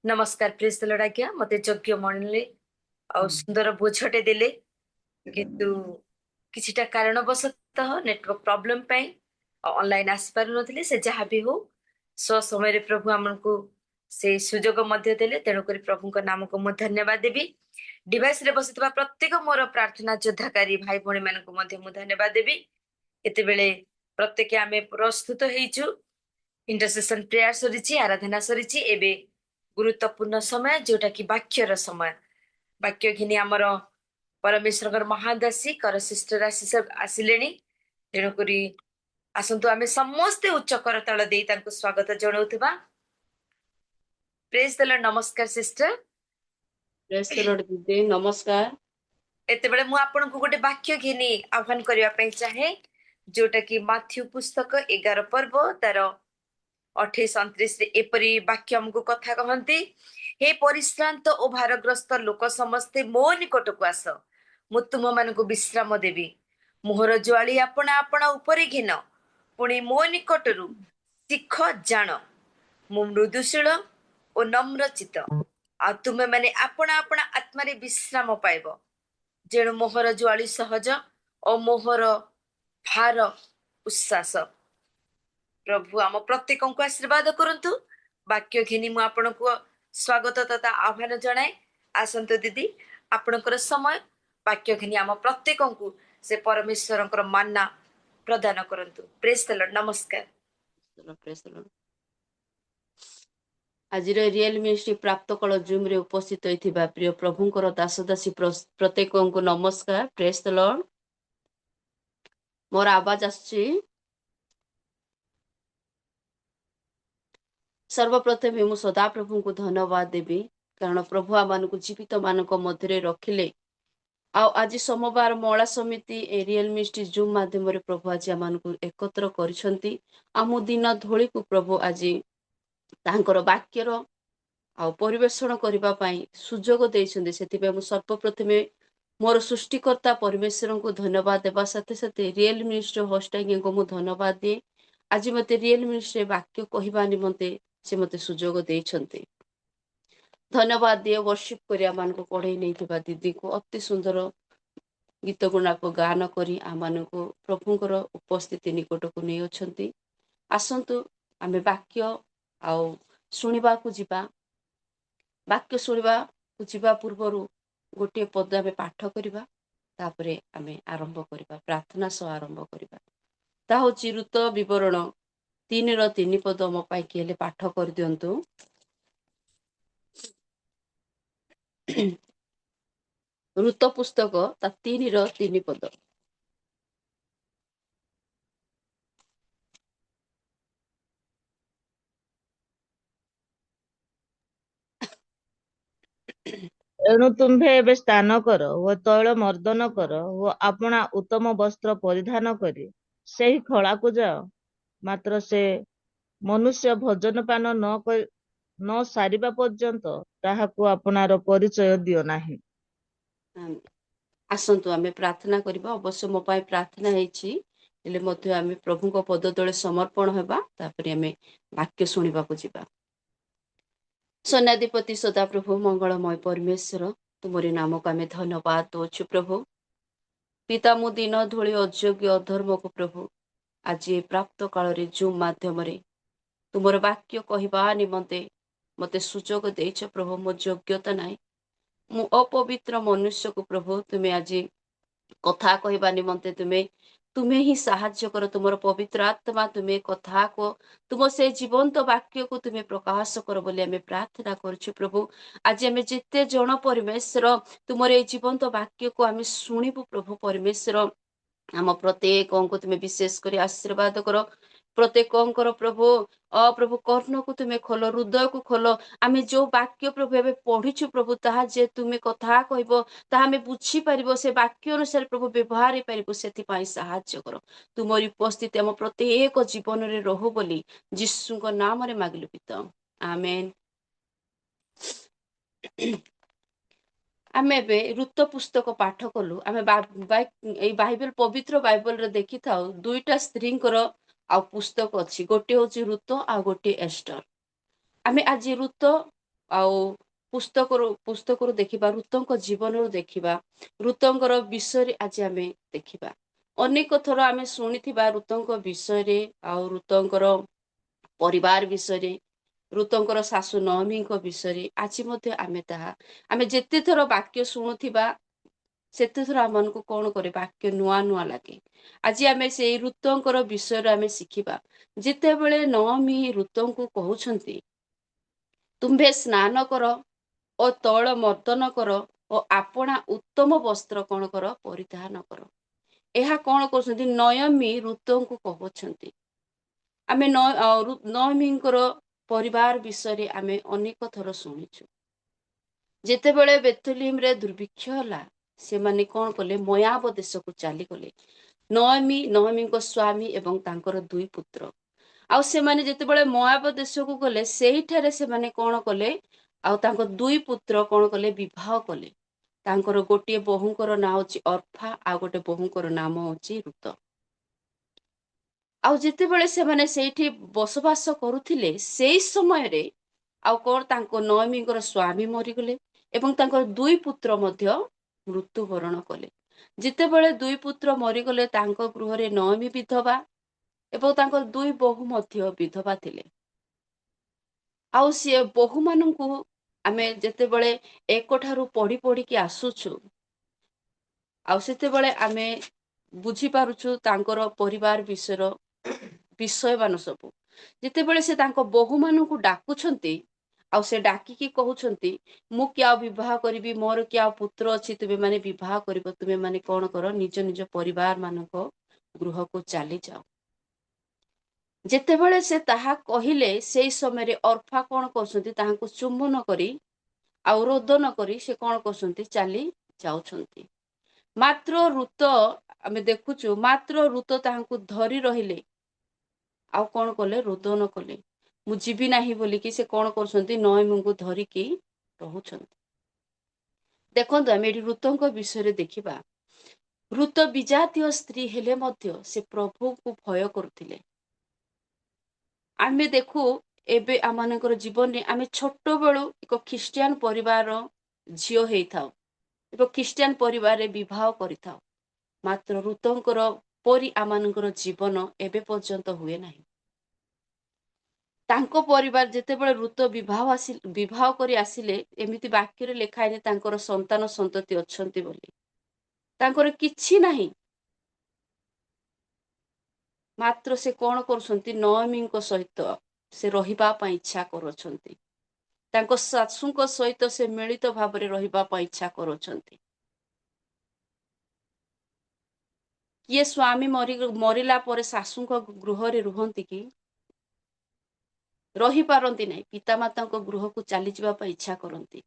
ନମସ୍କାର ପ୍ରେଜ ଦ ଲର୍ଡ ଆଜ୍ଞା ମତେ ଯୋଗ୍ୟ ମଣିଲେ ଆଉ ସୁନ୍ଦର ବୋଝଟେ ଦେଲେ କିନ୍ତୁ କିଛିଟା କାରଣବଶତଃ ନେଟୱାର୍କ ପ୍ରୋବ୍ଲେମ ପାଇଁ ଅନଲାଇନ ଆସିପାରୁନଥିଲେ ସେ ଯାହା ବି ହଉ ସମୟରେ ପ୍ରଭୁ ଆମକୁ ସେଇ ସୁଯୋଗ ମଧ୍ୟ ଦେଲେ ତେଣୁକରି ପ୍ରଭୁଙ୍କ ନାମକୁ ମୁଁ ଧନ୍ୟବାଦ ଦେବି ଡିଭାଇସରେ ବସିଥିବା ପ୍ରତ୍ୟେକ ମୋର ପ୍ରାର୍ଥନା ଯୋଦ୍ଧାକାରୀ ଭାଇ ଭଉଣୀ ମାନଙ୍କୁ ମଧ୍ୟ ମୁଁ ଧନ୍ୟବାଦ ଦେବି କେତେବେଳେ ପ୍ରତ୍ୟେକ ଆମେ ପ୍ରସ୍ତୁତ ହେଇଛୁ ଇଣ୍ଟରସେସନ ପ୍ରେୟାର ସରିଛି ଆରାଧନା ସରିଛି ଏବେ ଗୁରୁତ୍ୱପୂର୍ଣ୍ଣ ସମୟ ଯୋଉଟା କି ବାକ୍ୟର ସମୟ ବାକ୍ୟ ଘିନି ଆମର ପରମେଶ୍ୱରଙ୍କର ମହାଦାସୀ କର ସିଷ୍ଟର ଆସିଲେଣି ତେଣୁକରି ଆସନ୍ତୁ ଆମେ ସମସ୍ତେ ଉଚ୍ଚ କରତଳ ଦେଇ ତାଙ୍କୁ ସ୍ୱାଗତ ଜଣାଉଥିବା ପ୍ରେଜ ଦ ଲର୍ଡ ନମସ୍କାର ସିଷ୍ଟର ପ୍ରେଜ ଦ ଲର୍ଡ ଦିଦି ନମସ୍କାର ଏତେବେଳେ ମୁଁ ଆପଣଙ୍କୁ ଗୋଟେ ବାକ୍ୟ ଘିନି ଆହ୍ୱାନ କରିବା ପାଇଁ ଚାହେଁ ଯୋଉଟା କି ମାଥ୍ୟୁ ପୁସ୍ତକ 11 ପର୍ବ ତାର 28-29 ଏପରି ବାକ୍ୟ ଆମକୁ କଥା କହନ୍ତି ହେ ପରିଶ୍ରାନ୍ତ ଓ ଭାରଗ୍ରସ୍ତ ଲୋକ ସମସ୍ତେ ମୋ ନିକଟକୁ ଆସ ମୁଁ ତୁମମାନଙ୍କୁ ବିଶ୍ରାମ ଦେବି ମୋହର ଜ୍ୱାଳି ଆପଣା ଆପଣା ଉପରେ ଘିନ ପୁଣି ମୋ ନିକଟରୁ ଶିଖ ଜାଣ ମୁଁ ମୃଦୁଶୀଳ ଓ ନମ୍ରଚିତ ଆଉ ତୁମେ ମାନେ ଆପଣା ଆପଣା ଆତ୍ମାରେ ବିଶ୍ରାମ ପାଇବ ଯେଣୁ ମୋହର ଜ୍ୱାଳି ସହଜ ଓ ମୋହର ଭାର ଉଶ୍ୱାସ ପ୍ରଭୁ ଆମ ପ୍ରତ୍ୟେକଙ୍କୁ ଆଶୀର୍ବାଦ କରନ୍ତୁ ବାକ୍ୟ ଘିନି ମୁଁ ଆପଣଙ୍କୁ ସ୍ୱାଗତ ତଥା ଆହ୍ୱାନ ଜଣାଏ ଆସନ୍ତୁ ଦିଦି ଆପଣଙ୍କର ସମୟ ବାକ୍ୟ ଘିନି ଆମ ପ୍ରତ୍ୟେକଙ୍କୁ ସେ ପରମେଶ୍ୱରଙ୍କର ମାନ୍ନା ପ୍ରଦାନ କରନ୍ତୁ ପ୍ରେଜ ଦ ଲର୍ଡ ନମସ୍କାର ଆଜିର ରିଏଲ ମିନିଷ୍ଟ୍ରି ପ୍ରାପ୍ତ କଳ ଜୁମ ରେ ଉପସ୍ଥିତ ହୋଇଥିବା ପ୍ରିୟ ପ୍ରଭୁଙ୍କର ଦାସ ଦାସୀ ପ୍ରତ୍ୟେକଙ୍କୁ ନମସ୍କାର ପ୍ରେଜ ଦ ଲର୍ଡ ମୋର ଆବାଜ ଆସୁଛି ସର୍ବପ୍ରଥମେ ମୁଁ ସଦାପ୍ରଭୁଙ୍କୁ ଧନ୍ୟବାଦ ଦେବି କାରଣ ପ୍ରଭୁ ଆମମାନଙ୍କୁ ଜୀବିତ ମାନଙ୍କ ମଧ୍ୟରେ ରଖିଲେ ଆଉ ଆଜି ସୋମବାର ମଳା ସମିତି ରିଏଲ ମିନିଷ୍ଟ୍ରି ଜୁମ୍ ମାଧ୍ୟମରେ ପ୍ରଭୁ ଆଜି ଆମମାନଙ୍କୁ ଏକତ୍ର କରିଛନ୍ତି ଆମ ଦିନ ଧୂଳିକୁ ପ୍ରଭୁ ଆଜି ତାଙ୍କର ବାକ୍ୟର ଆଉ ପରିବେଷଣ କରିବା ପାଇଁ ସୁଯୋଗ ଦେଇଛନ୍ତି ସେଥିପାଇଁ ମୁଁ ସର୍ବପ୍ରଥମେ ମୋର ସୃଷ୍ଟିକର୍ତ୍ତା ପରମେଶ୍ୱରଙ୍କୁ ଧନ୍ୟବାଦ ଦେବା ସାଥେ ସାଥେ ରିଏଲ ମିନିଷ୍ଟ୍ରି ହୋଷ୍ଟ ଆଜ୍ଞାଙ୍କୁ ମୁଁ ଧନ୍ୟବାଦ ଦିଏ ଆଜି ମୋତେ ରିଏଲ ମିନିଷ୍ଟ୍ରି ବାକ୍ୟ କହିବା ନିମନ୍ତେ ସେ ମୋତେ ସୁଯୋଗ ଦେଇଛନ୍ତି ଧନ୍ୟବାଦ ଦିଏ ବର୍ଷିପ କରିବା ମାନଙ୍କୁ କଢେଇ ନେଇଥିବା ଦିଦିକୁ ଅତି ସୁନ୍ଦର ଗୀତ ଗୁଡାକ ଗାନ କରି ଆମମାନଙ୍କୁ ପ୍ରଭୁଙ୍କର ଉପସ୍ଥିତି ନିକଟକୁ ନେଇଅଛନ୍ତି। ଆସନ୍ତୁ ଆମେ ବାକ୍ୟ ଆଉ ଶୁଣିବାକୁ ଯିବା। ବାକ୍ୟ ଶୁଣିବାକୁ ଯିବା ପୂର୍ବରୁ ଗୋଟିଏ ପଦ ଆମେ ପାଠ କରିବା, ତାପରେ ଆମେ ଆରମ୍ଭ କରିବା, ପ୍ରାର୍ଥନା ସହ ଆରମ୍ଭ କରିବା। ତାହା ହଉଛି ଋତ ବିବରଣ 3:3 ପଦ। ମୋ ପାଇଁ କିଏ ହେଲେ ପାଠ କରିଦିଅନ୍ତୁ। ଋତ ପୁସ୍ତକ ତା 3:3 ପଦ। ଏଣୁ ତୁମ୍ଭେ ଏବେ ସ୍ନାନ କର ଓ ତୈଳ ମର୍ଦ୍ଦନ କର ଓ ଆପଣା ଉତ୍ତମ ବସ୍ତ୍ର ପରିଧାନ କରି ସେହି ଖଳାକୁ ଯାଅ। ମାତ୍ର ସେ ମନୁଷ୍ୟ ଭୋଜନ ପାନ ନ ସାରିବା ପର୍ଯ୍ୟନ୍ତ ତାହାକୁ ଆପଣାର ପରିଚୟ ଦିଅ ନାହିଁ। ଆସନ୍ତୁ ଆମେ ପ୍ରାର୍ଥନା କରିବା। ଅବଶ୍ୟ ମୋ ପାଇଁ ପ୍ରାର୍ଥନା ହେଇଛି, ହେଲେ ମଧ୍ୟ ଆମେ ପ୍ରଭୁଙ୍କ ପଦ ତଳେ ସମର୍ପଣ ହେବା, ତାପରେ ଆମେ ବାକ୍ୟ ଶୁଣିବାକୁ ଯିବା। ସୈନ୍ୟାଧିପତି ସଦାପ୍ରଭୁ ମଙ୍ଗଳମୟ ପରମେଶ୍ୱର, ତୁମରି ନାମକୁ ଆମେ ଧନ୍ୟବାଦ ଦଉଛୁ ପ୍ରଭୁ। ପିତା, ମୁଁ ଦିନ ଧୂଳି ଅଯୋଗ୍ୟ ଅଧର୍ମକୁ ପ୍ରଭୁ ଆଜି ଏ ପ୍ରାପ୍ତ କାଳରେ ଜୁମ୍ ମାଧ୍ୟମରେ ତୁମର ବାକ୍ୟ କହିବା ନିମନ୍ତେ ମୋତେ ସୁଯୋଗ ଦେଇଛ ପ୍ରଭୁ। ମୋ ଯୋଗ୍ୟତା ନାହିଁ, ମୁଁ ଅପବିତ୍ର ମନୁଷ୍ୟକୁ ପ୍ରଭୁ ତୁମେ ଆଜି କଥା କହିବା ନିମନ୍ତେ ତୁମେ ହିଁ ସାହାଯ୍ୟ କର। ତୁମର ପବିତ୍ର ଆତ୍ମା ତୁମେ କଥାକୁ, ତୁମ ସେ ଜୀବନ୍ତ ବାକ୍ୟକୁ ତୁମେ ପ୍ରକାଶ କର ବୋଲି ଆମେ ପ୍ରାର୍ଥନା କରୁଛୁ ପ୍ରଭୁ। ଆଜି ଆମେ ଯେତେ ଜଣ ପରମେଶ୍ୱର ତୁମର ଏଇ ଜୀବନ୍ତ ବାକ୍ୟକୁ ଆମେ ଶୁଣିବୁ ପ୍ରଭୁ ପରମେଶ୍ୱର, ଆମ ପ୍ରତ୍ୟେକଙ୍କୁ ତୁମେ ବିଶେଷ କରି ଆଶୀର୍ବାଦ କର। ପ୍ରତ୍ୟେକଙ୍କର ପ୍ରଭୁ କର୍ଣ୍ଣକୁ ତୁମେ ଖୋଲ, ହୃଦୟକୁ ଖୋଲ। ଆମେ ଯୋଉ ବାକ୍ୟ ପ୍ରଭୁ ଏବେ ପଢିଛୁ ପ୍ରଭୁ, ତାହା ଯେ ତୁମେ କଥା କହିବ ତାହା ଆମେ ବୁଝିପାରିବ, ସେ ବାକ୍ୟ ଅନୁସାରେ ପ୍ରଭୁ ବ୍ୟବହାର ହେଇପାରିବ, ସେଥିପାଇଁ ସାହାଯ୍ୟ କର। ତୁମରି ଉପସ୍ଥିତି ଆମ ପ୍ରତ୍ୟେକ ଜୀବନରେ ରହୁ ବୋଲି ଯୀଶୁଙ୍କ ନାମରେ ମାଗିଲୁ ପିତା, ଆମେନ୍। ଆମେ ଏବେ ଋତ ପୁସ୍ତକ ପାଠ କଲୁ। ଆମେ ଏଇ ପବିତ୍ର ବାଇବଲରେ ଦେଖିଥାଉ ଦୁଇଟା ସ୍ତ୍ରୀଙ୍କର ଆଉ ପୁସ୍ତକ ଅଛି, ଗୋଟିଏ ହଉଛି ଋତ ଆଉ ଗୋଟିଏ ଏଷ୍ଟର। ଆମେ ଆଜି ଋତ ଆଉ ପୁସ୍ତକରୁ ଦେଖିବା, ଋତଙ୍କ ଜୀବନରୁ ଦେଖିବା, ଋତଙ୍କର ବିଷୟରେ ଆଜି ଆମେ ଦେଖିବା। ଅନେକ ଥର ଆମେ ଶୁଣିଥିବା ଋତଙ୍କ ବିଷୟରେ ଆଉ ଋତଙ୍କର ପରିବାର ବିଷୟରେ, ଋତଙ୍କର ଶାଶୁ ନଅମୀଙ୍କ ବିଷୟରେ। ଆଜି ମଧ୍ୟ ଆମେ ଯେତେ ଥର ବାକ୍ୟ ଶୁଣୁଥିବା ସେତେ ଥର ଆମମାନଙ୍କୁ କଣ କରେ, ବାକ୍ୟ ନୂଆ ନୂଆ ଲାଗେ। ଆଜି ଆମେ ସେଇ ଋତଙ୍କର ବିଷୟରେ ଆମେ ଶିଖିବା। ଯେତେବେଳେ ନଅମୀ ଋତଙ୍କୁ କହୁଛନ୍ତି ତୁମ୍ଭେ ସ୍ନାନ କର ଓ ତୈଳ ମର୍ଦ୍ଦନ କର ଓ ଆପଣା ଉତ୍ତମ ବସ୍ତ୍ର କଣ କର, ପରିଧାନ କର। ଏହା କଣ କରୁଛନ୍ତି, ନୟମୀ ଋତଙ୍କୁ କହୁଛନ୍ତି। ଆମେ ନଅମୀଙ୍କର ପରିବାର ବିଷୟରେ ଆମେ ଅନେକ ଥର ଶୁଣିଛୁ। ଯେତେବେଳେ ବେଥଲେହେମରେ ଦୁର୍ଭିକ୍ଷ ହେଲା, ସେମାନେ କଣ କଲେ, ମୋଆବ ଦେଶକୁ ଚାଲିଗଲେ। ନଅମୀଙ୍କ ସ୍ୱାମୀ ଏବଂ ତାଙ୍କର 2 ପୁତ୍ର। ଆଉ ସେମାନେ ଯେତେବେଳେ ମୋଆବ ଦେଶକୁ ଗଲେ, ସେଇଠାରେ ସେମାନେ କଣ କଲେ, ଆଉ ତାଙ୍କ 2 ପୁତ୍ର କଣ କଲେ, ବିବାହ କଲେ। ତାଙ୍କର ଗୋଟିଏ ବୋହୂଙ୍କର ନାଁ ହଉଛି ଅର୍ଫା, ଆଉ ଗୋଟେ ବୋହୂଙ୍କର ନାମ ହଉଛି ଋତ। ଆଉ ଯେତେବେଳେ ସେମାନେ ସେଇଠି ବସବାସ କରୁଥିଲେ, ସେଇ ସମୟରେ ଆଉ କଣ, ତାଙ୍କ ନଅମୀଙ୍କର ସ୍ୱାମୀ ମରିଗଲେ ଏବଂ ତାଙ୍କର 2 ପୁତ୍ର ମଧ୍ୟ ମୃତ୍ୟୁବରଣ କଲେ। ଯେତେବେଳେ 2 ପୁତ୍ର ମରିଗଲେ, ତାଙ୍କ ଗୃହରେ ନଅମୀ ବିଧବା ଏବଂ ତାଙ୍କର 2 ବୋହୂ ମଧ୍ୟ ବିଧବା ଥିଲେ। ଆଉ ସିଏ ବୋହୂ ମାନଙ୍କୁ ଆମେ ଯେତେବେଳେ ଏକଠାରୁ ପଢିକି ଆସୁଛୁ, ଆଉ ସେତେବେଳେ ଆମେ ବୁଝିପାରୁଛୁ ତାଙ୍କର ପରିବାର ବିଷୟମାନ ସବୁ। ଯେତେବେଳେ ସେ ତାଙ୍କ ବୋହୂ ମାନଙ୍କୁ ଡାକୁଛନ୍ତି, ଆଉ ସେ ଡାକିକି କହୁଛନ୍ତି, ମୁଁ କି ଆଉ ବିବାହ କରିବି, ମୋର କି ଆଉ ପୁତ୍ର ଅଛି, ତୁମେ ମାନେ ବିବାହ କରିବ, ତୁମେ ମାନେ କଣ କର, ନିଜ ନିଜ ପରିବାର ମାନଙ୍କ ଗୃହକୁ ଚାଲିଯାଅ। ଯେତେବେଳେ ସେ ତାହା କହିଲେ, ସେଇ ସମୟରେ ଅର୍ଫା କଣ କରୁଛନ୍ତି, ତାହାଙ୍କୁ ଚୁମ୍ବନ କରି ଆଉ ରୋଦନ କରି ସେ କଣ କରୁଛନ୍ତି, ଚାଲି ଯାଉଛନ୍ତି। ମାତ୍ର ଋତ, ଆମେ ଦେଖୁଛୁ ମାତ୍ର ଋତ ତାହାଙ୍କୁ ଧରି ରହିଲେ, ଆଉ କଣ କଲେ, ରୋଦନ କଲେ। ମୁଁ ଯିବି ନାହିଁ ବୋଲିକି ସେ କଣ କରୁଛନ୍ତି, ନଅମୀଙ୍କୁ ଧରିକି ରହୁଛନ୍ତି। ଦେଖନ୍ତୁ, ଆମେ ଏଠି ଋତଙ୍କ ବିଷୟରେ ଦେଖିବା। ଋତ ବିଜାତୀୟ ସ୍ତ୍ରୀ ହେଲେ ମଧ୍ୟ ସେ ପ୍ରଭୁଙ୍କୁ ଭୟ କରୁଥିଲେ। ଆମେ ଦେଖୁ ଏବେ ଆମମାନଙ୍କର ଜୀବନରେ ଆମେ ଛୋଟ ବେଳୁ ଏକ ଖ୍ରୀଷ୍ଟିଆନ ପରିବାର ଝିଅ ହେଇଥାଉ, ଏକ ଖ୍ରୀଷ୍ଟିଆନ ପରିବାରରେ ବିବାହ କରିଥାଉ, ମାତ୍ର ଋତଙ୍କର ପରି ଆମମାନଙ୍କର ଜୀବନ ଏବେ ପର୍ଯ୍ୟନ୍ତ ହୁଏ ନାହିଁ। ତାଙ୍କ ପରିବାର ଯେତେବେଳେ ଋତ ବିବାହ କରି ଆସିଲେ, ଏମିତି ବାକ୍ୟରେ ଲେଖା ହେଇନି ତାଙ୍କର ସନ୍ତାନ ସନ୍ତତି ଅଛନ୍ତି ବୋଲି। ତାଙ୍କର କିଛି ନାହିଁ, ମାତ୍ର ସେ କଣ କରୁଛନ୍ତି, ନଅମୀଙ୍କ ସହିତ ସେ ରହିବା ପାଇଁ ଇଚ୍ଛା କରୁଛନ୍ତି। ତାଙ୍କ ଶାଶୁଙ୍କ ସହିତ ସେ ମିଳିତ ଭାବରେ ରହିବା ପାଇଁ ଇଚ୍ଛା କରୁଛନ୍ତି। କିଏ ସ୍ୱାମୀ ମରିଲା ପରେ ଶାଶୁଙ୍କ ଗୃହରେ ରୁହନ୍ତି କି? ରହିପାରନ୍ତି ନାହିଁ। ପିତାମାତାଙ୍କ ଗୃହକୁ ଚାଲିଯିବା ପାଇଁ ଇଚ୍ଛା କରନ୍ତି।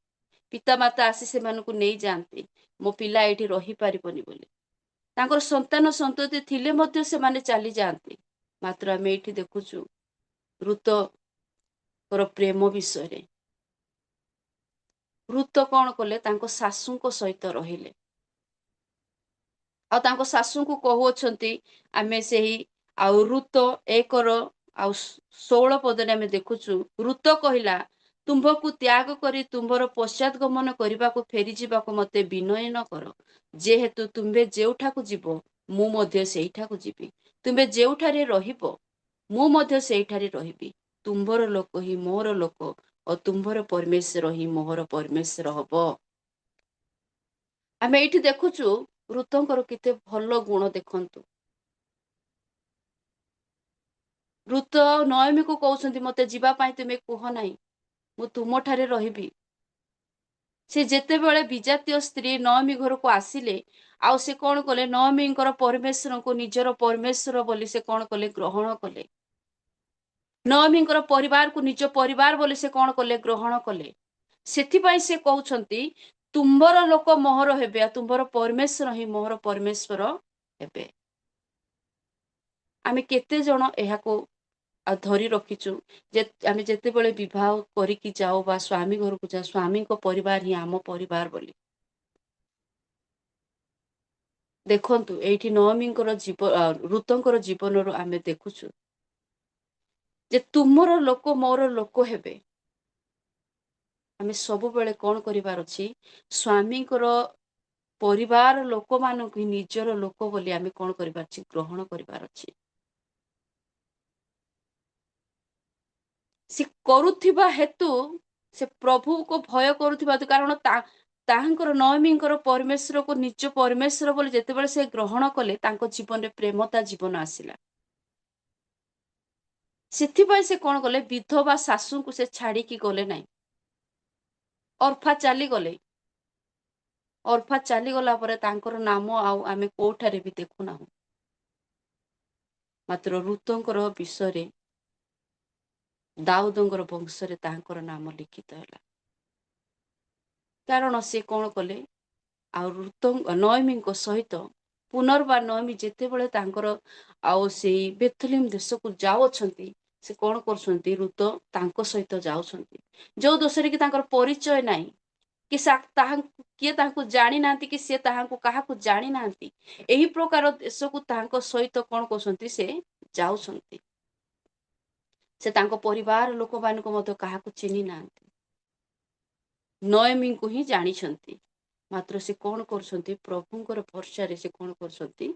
ପିତାମାତା ଆସି ସେମାନଙ୍କୁ ନେଇଯାଆନ୍ତି, ମୋ ପିଲା ଏଇଠି ରହିପାରିବନି ବୋଲି। ତାଙ୍କର ସନ୍ତାନ ସନ୍ତତି ଥିଲେ ମଧ୍ୟ ସେମାନେ ଚାଲିଯାଆନ୍ତି। ମାତ୍ର ଆମେ ଏଇଠି ଦେଖୁଛୁ ଋତର ପ୍ରେମ ବିଷୟରେ। ଋତ କଣ କଲେ, ତାଙ୍କ ଶାଶୁଙ୍କ ସହିତ ରହିଲେ। ଆଉ ତାଙ୍କ ଶାଶୁଙ୍କୁ କହୁଅଛନ୍ତି, ଆମେ ସେହି ଆଉ ଋତ 1:16 ପଦରେ ଆମେ ଦେଖୁଛୁ, ଋତ କହିଲା, ତୁମ୍ଭକୁ ତ୍ୟାଗ କରି ତୁମ୍ଭର ପଶ୍ଚାତ ଗମନ କରିବାକୁ ଫେରିଯିବାକୁ ମତେ ବିନୟ ନ କର। ଯେହେତୁ ତୁମ୍ଭେ ଯେଉଁଠାକୁ ଯିବ ମୁଁ ମଧ୍ୟ ସେଇଠାକୁ ଯିବି, ତୁମ୍ଭେ ଯେଉଁଠାରେ ରହିବ ମୁଁ ମଧ୍ୟ ସେଇଠାରେ ରହିବି। ତୁମ୍ଭର ଲୋକ ହିଁ ମୋର ଲୋକ ଓ ତୁମ୍ଭର ପରମେଶ୍ୱର ହିଁ ମୋର ପରମେଶ୍ୱର ହବ। ଆମେ ଏଇଠି ଦେଖୁଛୁ ଋତଙ୍କର କେତେ ଭଲ ଗୁଣ ଦେଖନ୍ତୁ। ଋତ ନୟମୀକୁ କହୁଛନ୍ତି, ମତେ ଯିବା ପାଇଁ ତୁମେ କୁହ ନାହିଁ, ମୁଁ ତୁମଠାରେ ରହିବି। ସେ ଯେତେବେଳେ ବିଜାତୀୟ ସ୍ତ୍ରୀ ନୟମୀ ଘରକୁ ଆସିଲେ, ଆଉ ସେ କଣ କଲେ, ନୟମୀଙ୍କର ପରମେଶ୍ୱରଙ୍କୁ ନିଜର ପରମେଶ୍ୱର ବୋଲି ସେ କଣ କଲେ, ଗ୍ରହଣ କଲେ। ନୟମୀଙ୍କର ପରିବାରକୁ ନିଜ ପରିବାର ବୋଲି ସେ କଣ କଲେ, ଗ୍ରହଣ କଲେ। ସେଥିପାଇଁ ସେ କହୁଛନ୍ତି, ତୁମ୍ଭର ଲୋକ ମୋହର ହେବେ, ଆଉ ତୁମ୍ଭର ପରମେଶ୍ୱର ହିଁ ମୋହର ପରମେଶ୍ୱର ହେବେ। ଆମେ କେତେ ଜଣ ଏହାକୁ ଆଉ ଧରି ରଖିଛୁ ଯେ ଆମେ ଯେତେବେଳେ ବିବାହ କରିକି ଯାଉ ବା ସ୍ୱାମୀ ଘରକୁ ଯାଉ, ସ୍ୱାମୀଙ୍କ ପରିବାର ହିଁ ଆମ ପରିବାର ବୋଲି। ଦେଖନ୍ତୁ ଏଇଠି ନୟମୀଙ୍କର ଋତଙ୍କର ଜୀବନରୁ ଆମେ ଦେଖୁଛୁ ଯେ ତୁମର ଲୋକ ମୋର ଲୋକ ହେବେ। ଆମେ ସବୁବେଳେ କଣ କରିବାର ଅଛି, ସ୍ୱାମୀଙ୍କର ପରିବାର ଲୋକମାନଙ୍କୁ ନିଜର ଲୋକ ବୋଲି ଆମେ କଣ କରିବାର ଅଛି, ଗ୍ରହଣ କରିବାର ଅଛି। ସେ କରୁଥିବା ହେତୁ, ସେ ପ୍ରଭୁକୁ ଭୟ କରୁଥିବା ହେତୁ, କାରଣ ତାହାଙ୍କର ନୟମୀଙ୍କର ପରମେଶ୍ୱରକୁ ନିଜ ପରମେଶ୍ୱର ବୋଲି ଯେତେବେଳେ ସେ ଗ୍ରହଣ କଲେ, ତାଙ୍କ ଜୀବନରେ ପ୍ରେମତା ଜୀବନ ଆସିଲା। ସେଥିପାଇଁ ସେ କଣ କଲେ, ବିଧବା ଶାଶୁଙ୍କୁ ସେ ଛାଡିକି ଗଲେ ନାହିଁ, ଅର୍ଫା ଚାଲିଗଲେ। ଅର୍ଫା ଚାଲିଗଲା ପରେ ତାଙ୍କର ନାମ ଆଉ ଆମେ କୋଉଠାରେ ବି ଦେଖୁନାହୁଁ। ମାତ୍ର ଋତଙ୍କର ବିଷୟରେ ଦାଉଦଙ୍କର ବଂଶରେ ତାଙ୍କର ନାମ ଲିଖିତ ହେଲା। କାରଣ ସେ କଣ କଲେ, ଆଉ ନୟମୀଙ୍କ ସହିତ ପୁନର୍ବାର ନୟମୀ ଯେତେବେଳେ ତାଙ୍କର ଆଉ ସେଇ ବେଥଲିମ୍ ଦେଶକୁ ଯାଉଅଛନ୍ତି, ସେ କଣ କରୁଛନ୍ତି, ଋତ ତାଙ୍କ ସହିତ ଯାଉଛନ୍ତି। ଯୋଉ ଦୋଷରେ କି ତାଙ୍କର ପରିଚୟ ନାହିଁ, କି କିଏ ତାହାଙ୍କୁ ଜାଣି ନାହାନ୍ତି, କି ସେ ତାହାଙ୍କୁ କାହାକୁ ଜାଣି ନାହାନ୍ତି। ଏହି ପ୍ରକାର ଦେଶକୁ ତାଙ୍କ ସହିତ କଣ କରୁଛନ୍ତି, ସେ ଯାଉଛନ୍ତି। ସେ ତାଙ୍କ ପରିବାର ଲୋକମାନଙ୍କୁ ମଧ୍ୟ କାହାକୁ ଚିହ୍ନି ନାହାନ୍ତି, ନୟମୀଙ୍କୁ ହିଁ ଜାଣିଛନ୍ତି। ମାତ୍ର ସେ କଣ କରୁଛନ୍ତି, ପ୍ରଭୁଙ୍କର ଭରସାରେ ସେ କଣ କରୁଛନ୍ତି,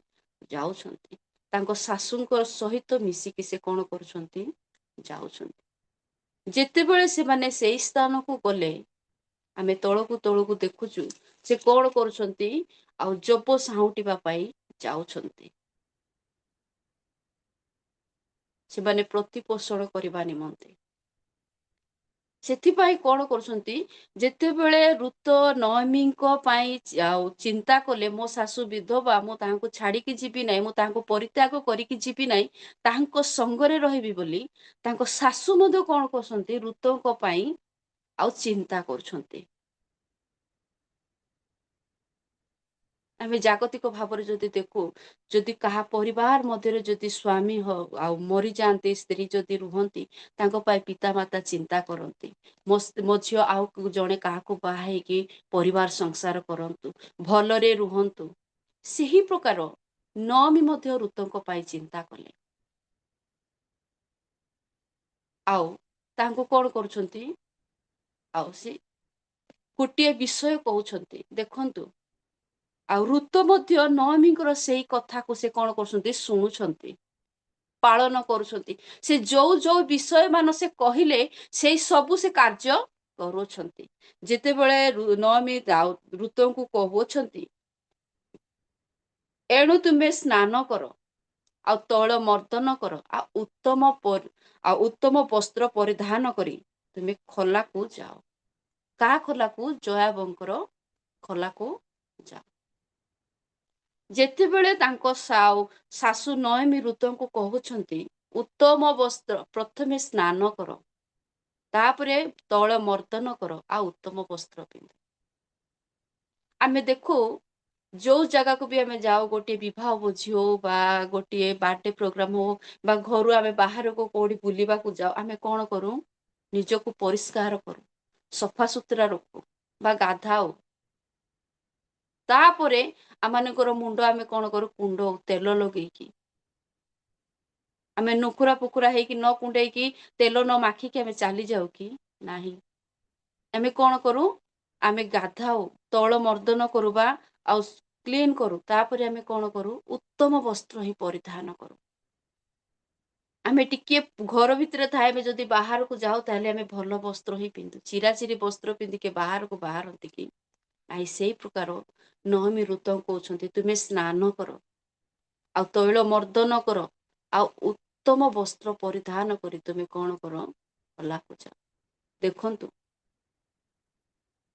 ଯାଉଛନ୍ତି। ତାଙ୍କ ଶାଶୁଙ୍କ ସହିତ ମିଶିକି ସେ କଣ କରୁଛନ୍ତି, ଯାଉଛନ୍ତି। ଯେତେବେଳେ ସେମାନେ ସେଇ ସ୍ଥାନକୁ ଗଲେ, ଆମେ ତଳକୁ ଦେଖୁଛୁ ସେ କଣ କରୁଛନ୍ତି, ଆଉ ଜବ ସାଉଁଟିବା ପାଇଁ ଯାଉଛନ୍ତି। ସେମାନେ ପ୍ରତିପୋଷଣ କରିବା ନିମନ୍ତେ। ସେଥିପାଇଁ କଣ କରୁଛନ୍ତି, ଯେତେବେଳେ ଋତ ନୟମୀଙ୍କ ପାଇଁ ଆଉ ଚିନ୍ତା କଲେ, ମୋ ଶାଶୁ ବିଧବା, ମୁଁ ତାହାଙ୍କୁ ଛାଡିକି ଯିବି ନାହିଁ, ମୁଁ ତାହାଙ୍କୁ ପରିତ୍ୟାଗ କରିକି ଯିବି ନାହିଁ, ତାହାଙ୍କ ସଙ୍ଗରେ ରହିବି ବୋଲି, ତାଙ୍କ ଶାଶୁ ମଧ୍ୟ କଣ କରୁଛନ୍ତି, ଋତଙ୍କ ପାଇଁ ଆଉ ଚିନ୍ତା କରୁଛନ୍ତି। ଆମେ ଜାଗତିକ ଭାବରେ ଯଦି ଦେଖୁ, ଯଦି କାହା ପରିବାର ମଧ୍ୟରେ ଯଦି ସ୍ୱାମୀ ଆଉ ମରିଯାଆନ୍ତି, ସ୍ତ୍ରୀ ଯଦି ରୁହନ୍ତି, ତାଙ୍କ ପାଇଁ ପିତାମାତା ଚିନ୍ତା କରନ୍ତି, ମୋ ଝିଅ ଆଉ ଜଣେ କାହାକୁ ବାହା ହେଇକି ପରିବାର ସଂସାର କରନ୍ତୁ, ଭଲରେ ରୁହନ୍ତୁ। ସେହି ପ୍ରକାର ନୟମୀ ମଧ୍ୟ ଋତଙ୍କ ପାଇଁ ଚିନ୍ତା କଲେ। ଆଉ ତାଙ୍କୁ କ'ଣ କରୁଛନ୍ତି ଆଉ ସେ ଗୋଟିଏ ବିଷୟ କହୁଛନ୍ତି ଦେଖନ୍ତୁ। ଆଉ ଋତ ମଧ୍ୟ ନଅମୀଙ୍କର ସେଇ କଥାକୁ ସେ କ'ଣ କରୁଛନ୍ତି ଶୁଣୁଛନ୍ତି, ପାଳନ କରୁଛନ୍ତି। ସେ ଯୋଉ ବିଷୟ ମାନ ସେ କହିଲେ ସେଇ ସବୁ ସେ କାର୍ଯ୍ୟ କରୁଛନ୍ତି। ଯେତେବେଳେ ନଅମୀ ଋତୁଙ୍କୁ କହୁଛନ୍ତି ଏଣୁ ତୁମେ ସ୍ନାନ କର ଆଉ ତୈଳ ମର୍ଦ୍ଦନ କର ଆଉ ଉତ୍ତମ ବସ୍ତ୍ର ପରିଧାନ କରି ତୁମେ ଖଲାକୁ ଯାଅ। କାହା ଖଲାକୁ? ଜୟାବଙ୍କର ଖଲାକୁ ଯାଅ। ଯେତେବେଳେ ତାଙ୍କ ଶାଶୁ ନୟମୀ ଋତୁଙ୍କୁ କହୁଛନ୍ତି ଉତ୍ତମ ବସ୍ତ୍ର, ପ୍ରଥମେ ସ୍ନାନ କର, ତାପରେ ତୈଳ ମର୍ଦ୍ଦନ କର ଆଉ ଉତ୍ତମ ବସ୍ତ୍ର ପିନ୍ଧ। ଆମେ ଦେଖୁ ଯୋଉ ଜାଗାକୁ ବି ଆମେ ଯାଉ, ଗୋଟିଏ ବିବାହ ଭୋଜି ହଉ ବା ଗୋଟିଏ ବାର୍ଥଡେ ପ୍ରୋଗ୍ରାମ ହଉ ବା ଘରୁ ଆମେ ବାହାରକୁ କୋଉଠି ବୁଲିବାକୁ ଯାଉ, ଆମେ କ'ଣ କରୁ? ନିଜକୁ ପରିଷ୍କାର କରୁ, ସଫାସୁତୁରା ରଖୁ ବା ଗାଧାଉ। ତାପରେ ଆମମାନଙ୍କର ମୁଣ୍ଡ ଆମେ କ'ଣ କରୁ? କୁଣ୍ଡ ତେଲ ଲଗେଇକି, ଆମେ ନୁଖୁରା ପୁକୁରା ହେଇକି ନ କୁଣ୍ଡେଇକି ତେଲ ନ ମାଖିକି ଆମେ ଚାଲି ଯାଉ କି ନାହିଁ? ଆମେ କ'ଣ କରୁ? ଆମେ ଗାଧାଉ, ତୈଳ ମର୍ଦ୍ଦନ କରୁ ବା ଆଉ କ୍ଲିନ୍ କରୁ। ତାପରେ ଆମେ କ'ଣ କରୁ? ଉତ୍ତମ ବସ୍ତ୍ର ହିଁ ପରିଧାନ କରୁ। ଆମେ ଟିକେ ଘର ଭିତରେ ଥାଏ, ଆମେ ଯଦି ବାହାରକୁ ଯାଉ ତାହେଲେ ଆମେ ଭଲ ବସ୍ତ୍ର ହିଁ ପିନ୍ଧୁ। ଚିରାଚିରି ବସ୍ତ୍ର ପିନ୍ଧିକି ବାହାରକୁ ବାହାରନ୍ତି କି ନାହିଁ? ସେଇ ପ୍ରକାର ନହମୀ ଋତୁ କହୁଛନ୍ତି ତୁମେ ସ୍ନାନ କର ଆଉ ତୈଳ ମର୍ଦ୍ଦନ କର ଆଉ ଉତ୍ତମ ବସ୍ତ୍ର ପରିଧାନ କରି ତୁମେ କ'ଣ କର? ଖଲାକୁ ଯାଅ। ଦେଖନ୍ତୁ,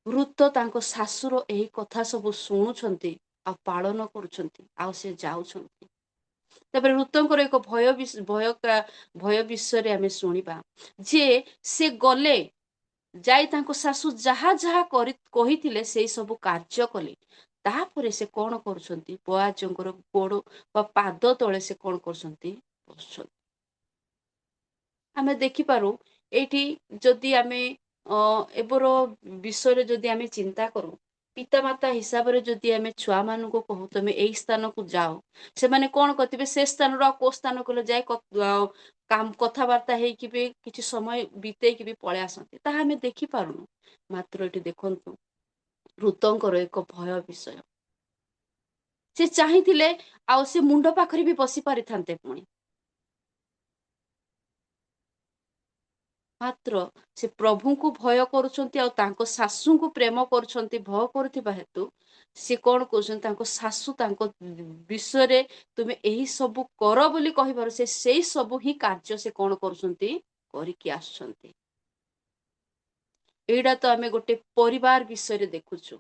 ଋତ ତାଙ୍କ ଶାଶୁର ଏହି କଥା ସବୁ ଶୁଣୁଛନ୍ତି ଆଉ ପାଳନ କରୁଛନ୍ତି ଆଉ ସେ ଯାଉଛନ୍ତି। ତାପରେ ଋତୁଙ୍କର ଏକ ଭୟ ବିଷୟରେ ଆମେ ଶୁଣିବା ଯେ ସେ ଗଲେ ଯାଇ ତାଙ୍କ ଶାଶୁ ଯାହା ଯାହା କହିଥିଲେ ସେଇ ସବୁ କାର୍ଯ୍ୟ କଲେ। ତାପରେ ସେ କ'ଣ କରୁଛନ୍ତି? ବୋଆଜଙ୍କର ଗୋଡ଼ ବା ପାଦ ତଳେ ସେ କ'ଣ କରୁଛନ୍ତି? ବସୁଛନ୍ତି। ଆମେ ଦେଖିପାରୁ ଏଇଠି ଯଦି ଆମେ ଏବେର ବିଷୟରେ ଯଦି ଆମେ ଚିନ୍ତା କରୁ, ପିତାମାତା ହିସାବରେ ଯଦି ଆମେ ଛୁଆମାନଙ୍କୁ କହୁ ତମେ ଏଇ ସ୍ଥାନକୁ ଯାଅ, ସେମାନେ କ'ଣ କରିଥିବେ? ସେ ସ୍ଥାନରୁ ଆଉ କୋଉ ସ୍ଥାନକୁ ଯାଇ କଥାବାର୍ତ୍ତା ହେଇକି ବି କିଛି ସମୟ ବିତେଇକି ବି ପଳେଇ ଆସନ୍ତି। ତାହା ଆମେ ଦେଖିପାରୁନୁ। ମାତ୍ର ଏଠି ଦେଖନ୍ତୁ, ଋତୁଙ୍କର ଏକ ଭୟ ବିଷୟ। ସେ ଚାହିଁଥିଲେ ଆଉ ସେ ମୁଣ୍ଡ ପାଖରେ ବି ବସି ପାରିଥାନ୍ତେ ପୁଣି, ମାତ୍ର ସେ ପ୍ରଭୁଙ୍କୁ ଭୟ କରୁଛନ୍ତି ଆଉ ତାଙ୍କ ଶାଶୁଙ୍କୁ ପ୍ରେମ କରୁଛନ୍ତି। ଭୟ କରୁଥିବା ହେତୁ ସେ କ'ଣ କହୁଛନ୍ତି? ତାଙ୍କ ଶାଶୁ ତାଙ୍କ ବିଷୟରେ ତୁମେ ଏହି ସବୁ କର ବୋଲି କହିବାରୁ ସେ ସେଇ ସବୁ ହିଁ କାର୍ଯ୍ୟ ସେ କ'ଣ କରୁଛନ୍ତି? କରିକି ଆସୁଛନ୍ତି। ଏଇଟା ତ ଆମେ ଗୋଟେ ପରିବାର ବିଷୟରେ ଦେଖୁଛୁ।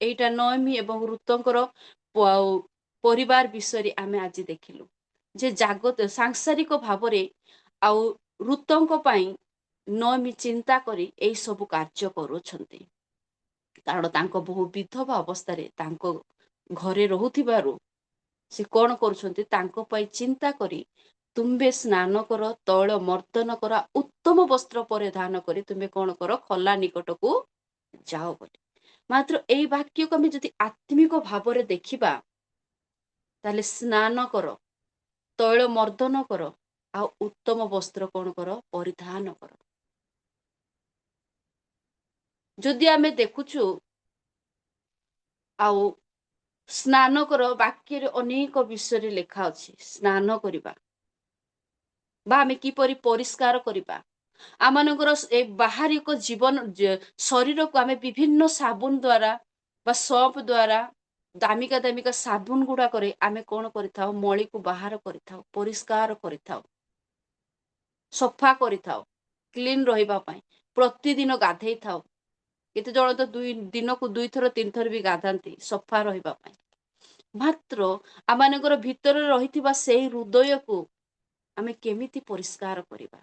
ଏଇଟା ନୟମୀ ଏବଂ ଋତୁଙ୍କର ପରିବାର ବିଷୟରେ ଆମେ ଆଜି ଦେଖିଲୁ ଯେ ସାଂସାରିକ ଭାବରେ ଆଉ ଋତୁଙ୍କ ପାଇଁ ନୟମୀ ଚିନ୍ତା କରି ଏଇ ସବୁ କାର୍ଯ୍ୟ କରୁଛନ୍ତି। କାରଣ ତାଙ୍କ ବହୁ ବିଧବା ଅବସ୍ଥାରେ ତାଙ୍କ ଘରେ ରହୁଥିବାରୁ ସେ କ'ଣ କରୁଛନ୍ତି? ତାଙ୍କ ପାଇଁ ଚିନ୍ତା କରି ତୁମ୍ଭେ ସ୍ନାନ କର, ତୈଳ ମର୍ଦ୍ଦନ କର, ଉତ୍ତମ ବସ୍ତ୍ର ପରିଧାନ କରି ତୁମେ କ'ଣ କର? ଖଲା ନିକଟକୁ ଯାଅ ବୋଲି। ମାତ୍ର ଏଇ ବାକ୍ୟକୁ ଆମେ ଯଦି ଆତ୍ମିକ ଭାବରେ ଦେଖିବା ତାହେଲେ ସ୍ନାନ କର, ତୈଳ ମର୍ଦ୍ଦନ କର ଆଉ ଉତ୍ତମ ବସ୍ତ୍ର କ'ଣ କର? ପରିଧାନ କର। ଯଦି ଆମେ ଦେଖୁଛୁ ଆଉ ସ୍ନାନ କର ବାକ୍ୟରେ ଅନେକ ବିଷୟରେ ଲେଖା ଅଛି। ସ୍ନାନ କରିବା ବା ଆମେ କିପରି ପରିଷ୍କାର କରିବା, ଆମମାନଙ୍କର ଏ ବାହାରିକ ଜୀବନ ଶରୀରକୁ ଆମେ ବିଭିନ୍ନ ସାବୁନ ଦ୍ୱାରା ବା ସର୍ଫ ଦ୍ୱାରା ଦାମିକା ସାବୁନ ଗୁଡାକରେ ଆମେ କ'ଣ କରିଥାଉ? ମଳିକୁ ବାହାର କରିଥାଉ, ପରିଷ୍କାର କରିଥାଉ, ସଫା କରିଥାଉ। କ୍ଲିନ୍ ରହିବା ପାଇଁ ପ୍ରତିଦିନ ଗାଧେଇ ଥାଉ। କେତେ ଜଣ ତ ଦିନକୁ 2 ଥର 3 ଥର ବି ଗାଧାନ୍ତି ସଫା ରହିବା ପାଇଁ। ମାତ୍ର ଆମମାନଙ୍କର ଭିତରେ ରହିଥିବା ସେଇ ହୃଦୟକୁ ଆମେ କେମିତି ପରିଷ୍କାର କରିବା?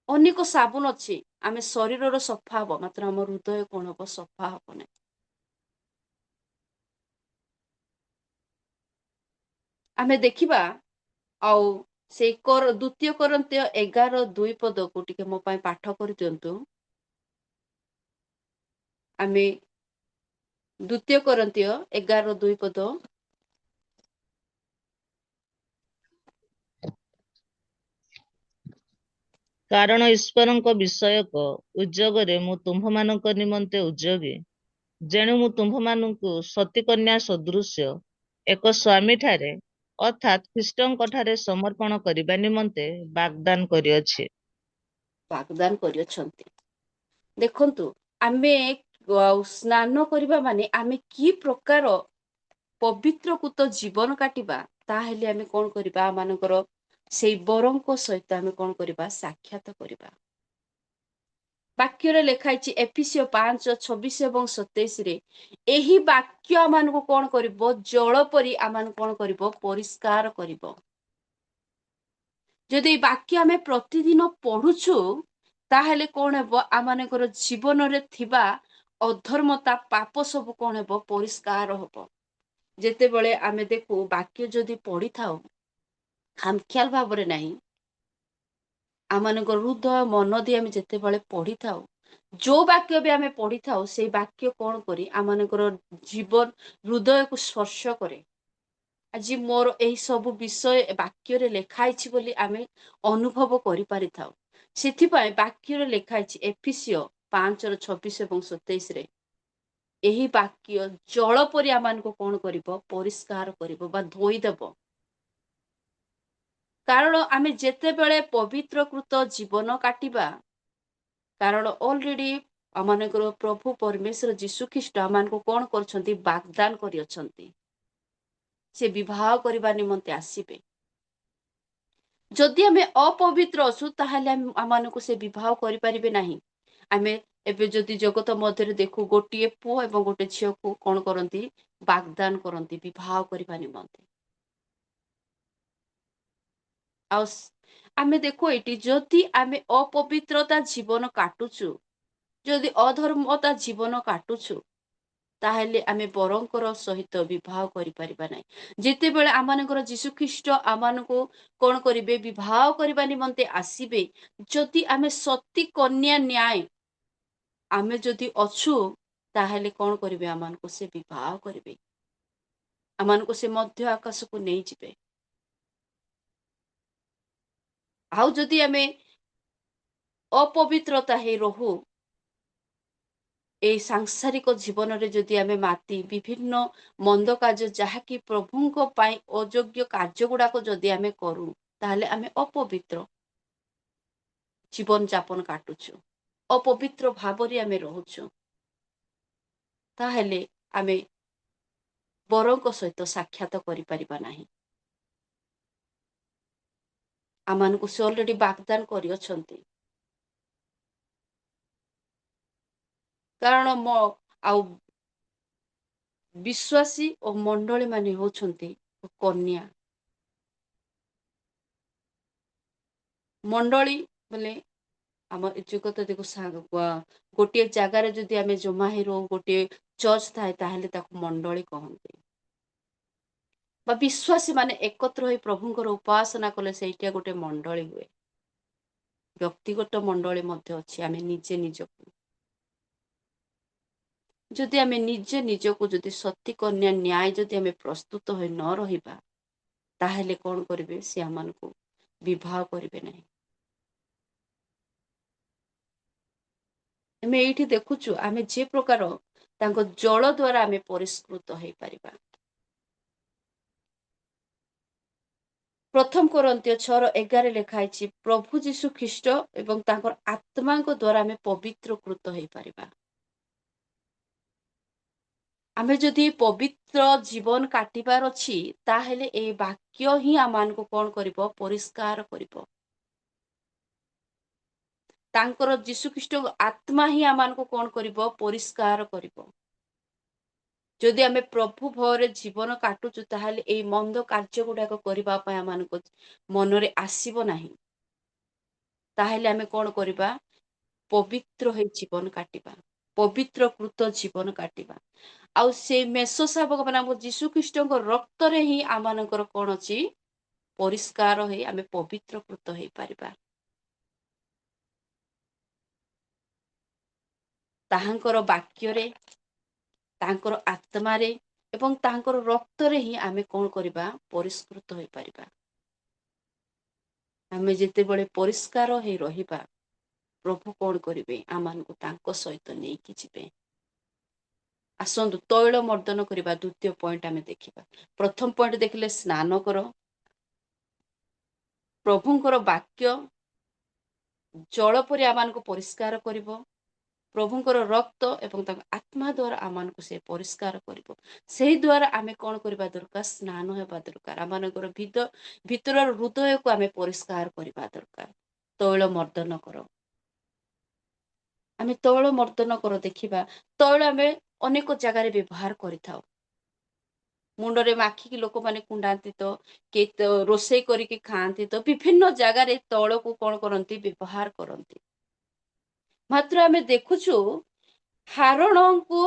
ଅନେକ ସାବୁନ ଅଛି, ଆମେ ଶରୀରର ସଫା ହବ, ମାତ୍ର ଆମ ହୃଦୟ କ'ଣ ହବ? ସଫା ହବ ନାହିଁ। ଆମେ ଦେଖିବା ଆଉ ସେଇ 2 Corinthians 11:2 ଟିକେ ମୋ ପାଇଁ ପାଠ କରିଦିଅନ୍ତୁ। ଆମେ 2 Corinthians 11:2 କାରଣ ଈଶ୍ୱରଙ୍କ ବିଷୟକ ଉଦ୍ଯୋଗରେ ମୁଁ ତୁମ୍ଭମାନଙ୍କ ନିମନ୍ତେ ଉଦ୍ଯୋଗୀ, ଯେଣୁ ମୁଁ ତୁମ୍ଭମାନଙ୍କୁ ସତୀକନ୍ୟା ସଦୃଶ୍ୟ ଏକ ସ୍ୱାମୀଠାରେ ଅର୍ଥାତ୍ ଖ୍ରୀଷ୍ଟଙ୍କଠାରେ ସମର୍ପଣ କରିବା ନିମନ୍ତେ ବାଗଦାନ କରିଅଛି। ବାଗଦାନ କରିଅଛନ୍ତି। ଦେଖନ୍ତୁ, ଆମେ ସ୍ନାନ କରିବା ମାନେ ଆମେ କି ପ୍ରକାର ପବିତ୍ରକୃତ ଜୀବନ କାଟିବା, ତାହେଲେ ଆମେ କଣ କରିବା, ଆମମାନଙ୍କର ସେଇ ବରଙ୍କ ସହିତ ଆମେ କଣ କରିବା, ସାକ୍ଷାତ କରିବା। ବାକ୍ୟରେ ଲେଖା ହେଇଛି ଏଫେସୀୟ 5:26 ଏବଂ 27ରେ, ଏହି ବାକ୍ୟ ଆମମାନଙ୍କୁ କଣ କରିବ, ଜଳ ପରି ଆମମାନଙ୍କୁ କଣ କରିବ, ପରିଷ୍କାର କରିବ। ଯଦି ଏଇ ବାକ୍ୟ ଆମେ ପ୍ରତିଦିନ ପଢୁଛୁ, ତାହେଲେ କଣ ହେବ, ଆମମାନଙ୍କର ଜୀବନରେ ଥିବା ଅଧର୍ମତା, ପାପ ସବୁ କଣ ହେବ, ପରିଷ୍କାର ହବ। ଯେତେବେଳେ ଆମେ ଦେଖୁ ବାକ୍ୟ ଯଦି ପଢିଥାଉ ଖାମଖିଆଲ ଭାବରେ ନାହିଁ, ଆମମାନଙ୍କ ହୃଦୟ ମନ ଦେଇ ଆମେ ଯେତେବେଳେ ପଢିଥାଉ, ଯୋଉ ବାକ୍ୟ ବି ଆମେ ପଢିଥାଉ, ସେଇ ବାକ୍ୟ କଣ କରି ଆମମାନଙ୍କର ଜୀବନ ହୃଦୟକୁ ସ୍ପର୍ଶ କରେ। ଆଜି ମୋର ଏହି ସବୁ ବିଷୟ ବାକ୍ୟରେ ଲେଖା ହେଇଛି ବୋଲି ଆମେ ଅନୁଭବ କରିପାରିଥାଉ। ସେଥିପାଇଁ ବାକ୍ୟରେ ଲେଖା ହେଇଛି ଏଫେସୀୟ 5:26 ଏବଂ 27ରେ, ଏହି ବାକ୍ୟ ଜଳ ପରି ଆମମାନଙ୍କୁ କଣ କରିବ, ପରିଷ୍କାର କରିବ ବା ଧୋଇଦେବ। କାରଣ ଆମେ ଯେତେବେଳେ ପବିତ୍ରକୃତ ଜୀବନ କାଟିବା, କାରଣ ଅଲରେଡି ଆମମାନଙ୍କର ପ୍ରଭୁ ପରମେଶ୍ୱର ଯୀଶୁଖ୍ରୀଷ୍ଟ ଆମମାନଙ୍କୁ କଣ କରୁଛନ୍ତି, ବାଗଦାନ କରିଅଛନ୍ତି। ସେ ବିବାହ କରିବା ନିମନ୍ତେ ଆସିବେ। ଯଦି ଆମେ ଅପବିତ୍ର ଅଛୁ, ତାହେଲେ ଆମମାନଙ୍କୁ ସେ ବିବାହ କରିପାରିବେ ନାହିଁ। ଆମେ ଏବେ ଯଦି ଜଗତ ମଧ୍ୟରେ ଦେଖୁ, ଗୋଟିଏ ପୁଅ ଏବଂ ଗୋଟେ ଝିଅକୁ କଣ କରନ୍ତି, ବାଗଦାନ କରନ୍ତି ବିବାହ କରିବା ନିମନ୍ତେ। ଆଉ ଆମେ ଦେଖୁ ଏଇଠି, ଯଦି ଆମେ ଅପବିତ୍ରତା ଜୀବନ କାଟୁଛୁ, ଯଦି ଅଧର୍ମତା ଜୀବନ କାଟୁଛୁ, ତାହେଲେ ଆମେ ବରଙ୍କର ସହିତ ବିବାହ କରିପାରିବା ନାହିଁ। ଯେତେବେଳେ ଆମମାନଙ୍କର ଯୀଶୁଖ୍ରୀଷ୍ଟ ଆମମାନଙ୍କୁ କଣ କରିବେ, ବିବାହ କରିବା ନିମନ୍ତେ ଆସିବେ, ଯଦି ଆମେ ସତୀ କନ୍ୟା ନ୍ୟାୟ ଆମେ ଯଦି ଅଛୁ, ତାହେଲେ କଣ କରିବେ, ଆମମାନଙ୍କୁ ସେ ବିବାହ କରିବେ, ଆମମାନଙ୍କୁ ସେ ମଧ୍ୟ ଆକାଶକୁ ନେଇଯିବେ। ଆଉ ଯଦି ଆମେ ଅପବିତ୍ରତା ହେଇ ରହୁ, ଏଇ ସାଂସାରିକ ଜୀବନରେ ଯଦି ଆମେ ମାତି ବିଭିନ୍ନ ମନ୍ଦ କାର୍ଯ୍ୟ, ଯାହାକି ପ୍ରଭୁଙ୍କ ପାଇଁ ଅଯୋଗ୍ୟ କାର୍ଯ୍ୟ ଗୁଡାକ ଯଦି ଆମେ କରୁ, ତାହେଲେ ଆମେ ଅପବିତ୍ର ଜୀବନ ଯାପନ କାଟୁଛୁ, ଅପବିତ୍ର ଭାବରେ ଆମେ ରହୁଛୁ। ତାହେଲେ ଆମେ ବରଙ୍କ ସହିତ ସାକ୍ଷାତ କରିପାରିବା ନାହିଁ। ଆମମାନଙ୍କୁ ସେ ଅଲରେଡି ବାଗଦାନ କରିଅଛନ୍ତି। କାରଣ ଆଉ ବିଶ୍ୱାସୀ ଓ ମଣ୍ଡଳୀ ମାନେ ହଉଛନ୍ତି କନ୍ୟା। ମଣ୍ଡଳୀ ବୋଲେ ଆମ ଜଗତ ଦେଖୁ, ଗୋଟିଏ ଜାଗାରେ ଯଦି ଆମେ ଜମା ହେଇ ରହୁ, ଗୋଟିଏ ଚର୍ଚ୍ଚ ଥାଏ, ତାହେଲେ ତାକୁ ମଣ୍ଡଳୀ କହନ୍ତି। ବା ବିଶ୍ୱାସୀ ମାନେ ଏକତ୍ର ହୋଇ ପ୍ରଭୁଙ୍କର ଉପାସନା କଲେ ସେଇଟା ଗୋଟେ ମଣ୍ଡଳୀ ହୁଏ। ବ୍ୟକ୍ତିଗତ ମଣ୍ଡଳୀ ମଧ୍ୟ ଅଛି। ଆମେ ନିଜେ ନିଜକୁ, ଯଦି ଆମେ ନିଜେ ନିଜକୁ ଯଦି ସତୀ କନ୍ୟା ନ୍ୟାୟ ଯଦି ଆମେ ପ୍ରସ୍ତୁତ ହୋଇ ନ ରହିବା, ତାହେଲେ କଣ କରିବେ, ସେ ଆମମାନଙ୍କୁ ବିବାହ କରିବେ ନାହିଁ। ଆମେ ଏଇଠି ଦେଖୁଛୁ, ଆମେ ଯେ ପ୍ରକାର ତାଙ୍କ ଜଳ ଦ୍ୱାରା ଆମେ ପରିଷ୍କୃତ ହେଇପାରିବା। ପ୍ରଥମ କୋରିନ୍ଥୀୟ 6:11 ଲେଖା ହେଇଛି, ପ୍ରଭୁ ଯୀଶୁ ଖ୍ରୀଷ୍ଟ ଏବଂ ତାଙ୍କର ଆତ୍ମାଙ୍କ ଦ୍ୱାରା ଆମେ ପବିତ୍ରକୃତ ହେଇପାରିବା। ଆମେ ଯଦି ପବିତ୍ର ଜୀବନ କାଟିବାର ଅଛି, ତାହେଲେ এই ବାକ୍ୟ ହିଁ ଆମମାନଙ୍କୁ କଣ କରିବ, ପରିଷ୍କାର କରିବ। ତାଙ୍କର ଯୀଶୁଖ୍ରୀଷ୍ଟଙ୍କ ଆତ୍ମା ହିଁ ଆମମାନଙ୍କୁ କଣ କରିବ, ପରିଷ୍କାର କରିବ। ଯଦି ଆମେ ପ୍ରଭୁ ଭୟରେ ଜୀବନ କାଟୁଛୁ, ତାହେଲେ ଏଇ ମନ୍ଦ କାର୍ଯ୍ୟ ଗୁଡାକ କରିବା ପାଇଁ ଆମମାନଙ୍କ ମନରେ ଆସିବ ନାହିଁ। ତାହେଲେ ଆମେ କଣ କରିବା, ପବିତ୍ର ହେଇ ଜୀବନ କାଟିବା, ପବିତ୍ରକୃତ ଜୀବନ କାଟିବା। ଆଉ ସେଇ ମେଷ ଶାବକ ମାନେ ଆମ ଯୀଶୁଖ୍ରୀଷ୍ଟଙ୍କ ରକ୍ତରେ ହିଁ ଆମମାନଙ୍କର କଣ ଅଛି, ପରିଷ୍କାର ହେଇ ଆମେ ପବିତ୍ରକୃତ ହେଇପାରିବା। ତାହାଙ୍କର ବାକ୍ୟରେ, ତାଙ୍କର ଆତ୍ମାରେ ଏବଂ ତାଙ୍କର ରକ୍ତରେ ହିଁ ଆମେ କଣ କରିବା, ପରିଷ୍କୃତ ହେଇପାରିବା। ଆମେ ଯେତେବେଳେ ପରିଷ୍କାର ହେଇ ରହିବା ପ୍ରଭୁ କଣ କରିବେ ଆମମାନଙ୍କୁ ତାଙ୍କ ସହିତ ନେଇକି ଯିବେ। ଆସନ୍ତୁ ତୈଳ ମର୍ଦ୍ଦନ କରିବା ଦ୍ୱିତୀୟ ପଏଣ୍ଟ ଆମେ ଦେଖିବା। ପ୍ରଥମ ପଏଣ୍ଟ ଦେଖିଲେ ସ୍ନାନ କର। ପ୍ରଭୁଙ୍କର ବାକ୍ୟ ଜଳ ପରି ଆମମାନଙ୍କୁ ପରିଷ୍କାର କରିବ। ପ୍ରଭୁଙ୍କର ରକ୍ତ ଏବଂ ତାଙ୍କ ଆତ୍ମା ଦ୍ୱାରା ଆମମାନଙ୍କୁ ସେ ପରିଷ୍କାର କରିବ। ସେହି ଦ୍ୱାରା ଆମେ କଣ କରିବା ଦରକାର? ସ୍ନାନ ହେବା ଦରକାର। ଆମମାନଙ୍କର ଭିତରର ହୃଦୟକୁ ଆମେ ପରିଷ୍କାର କରିବା ଦରକାର। ତୈଳ ମର୍ଦ୍ଦନ କର। ଆମେ ତୈଳ ମର୍ଦ୍ଦନ କର ଦେଖିବା। ତୈଳ ଆମେ ଅନେକ ଜାଗାରେ ବ୍ୟବହାର କରିଥାଉ। ମୁଣ୍ଡରେ ମାଖିକି ଲୋକମାନେ କୁଣ୍ଡାନ୍ତି ତ, କିଏ ରୋଷେଇ କରିକି ଖାଆନ୍ତି ତ, ବିଭିନ୍ନ ଜାଗାରେ ତୈଳକୁ କଣ କରନ୍ତି? ବ୍ୟବହାର କରନ୍ତି। ମାତ୍ର ଆମେ ଦେଖୁଛୁ ହାରଣଙ୍କୁ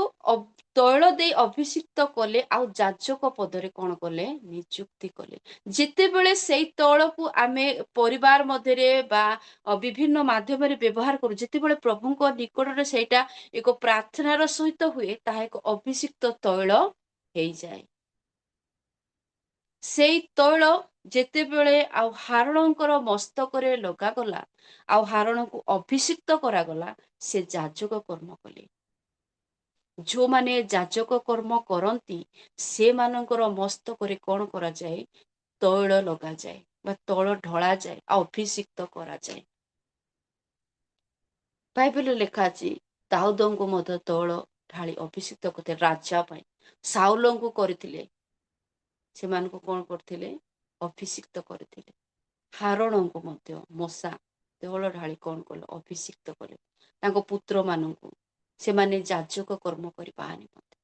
ତୈଳ ଦେଇ ଅଭିଷିକ୍ତ କଲେ ଆଉ ଯାଜକ ପଦରେ କଣ କଲେ? ନିଯୁକ୍ତି କଲେ। ଯେତେବେଳେ ସେଇ ତୈଳକୁ ଆମେ ପରିବାର ମଧ୍ୟରେ ବା ବିଭିନ୍ନ ମାଧ୍ୟମରେ ବ୍ୟବହାର କରୁ, ଯେତେବେଳେ ପ୍ରଭୁଙ୍କ ନିକଟରେ ସେଇଟା ଏକ ପ୍ରାର୍ଥନାର ସହିତ ହୁଏ, ତାହା ଏକ ଅଭିଷିକ୍ତ ତୈଳ ହେଇଯାଏ। ସେଇ ତୈଳ ଯେତେବେଳେ ଆଉ ହାରଣଙ୍କର ମସ୍ତକରେ ଲଗାଗଲା ଆଉ ହାରଣକୁ ଅଭିଷିକ୍ତ କରାଗଲା, ସେ ଯାଜକ କର୍ମ କଲେ। ଯୋଉମାନେ ଯାଜକ କର୍ମ କରନ୍ତି ସେମାନଙ୍କର ମସ୍ତକରେ କଣ କରାଯାଏ? ତୈଳ ଲଗାଯାଏ ବା ତୈଳ ଢଳାଯାଏ, ଅଭିଷିକ୍ତ କରାଯାଏ। ବାଇବେଲରେ ଲେଖା ଅଛି ଦାଉଦଙ୍କୁ ମଧ୍ୟ ତୈଳ ଢାଳି ଅଭିଷିକ୍ତ କରିଥିଲେ ରାଜା ପାଇଁ। ସାଉଲଙ୍କୁ କରିଥିଲେ, ସେମାନଙ୍କୁ କଣ କରିଥିଲେ? ଅଭିଷିକ୍ତ କରିଥିଲେ। ହାରଣଙ୍କୁ ମଧ୍ୟ ମଶା ତୈଳ ଢାଳି କଣ କଲେ? ଅଭିଷିକ୍ତ କଲେ। ତାଙ୍କ ପୁତ୍ର ମାନଙ୍କୁ ସେମାନେ ଯାଜକ କର୍ମ କରିବା ନିମନ୍ତେ।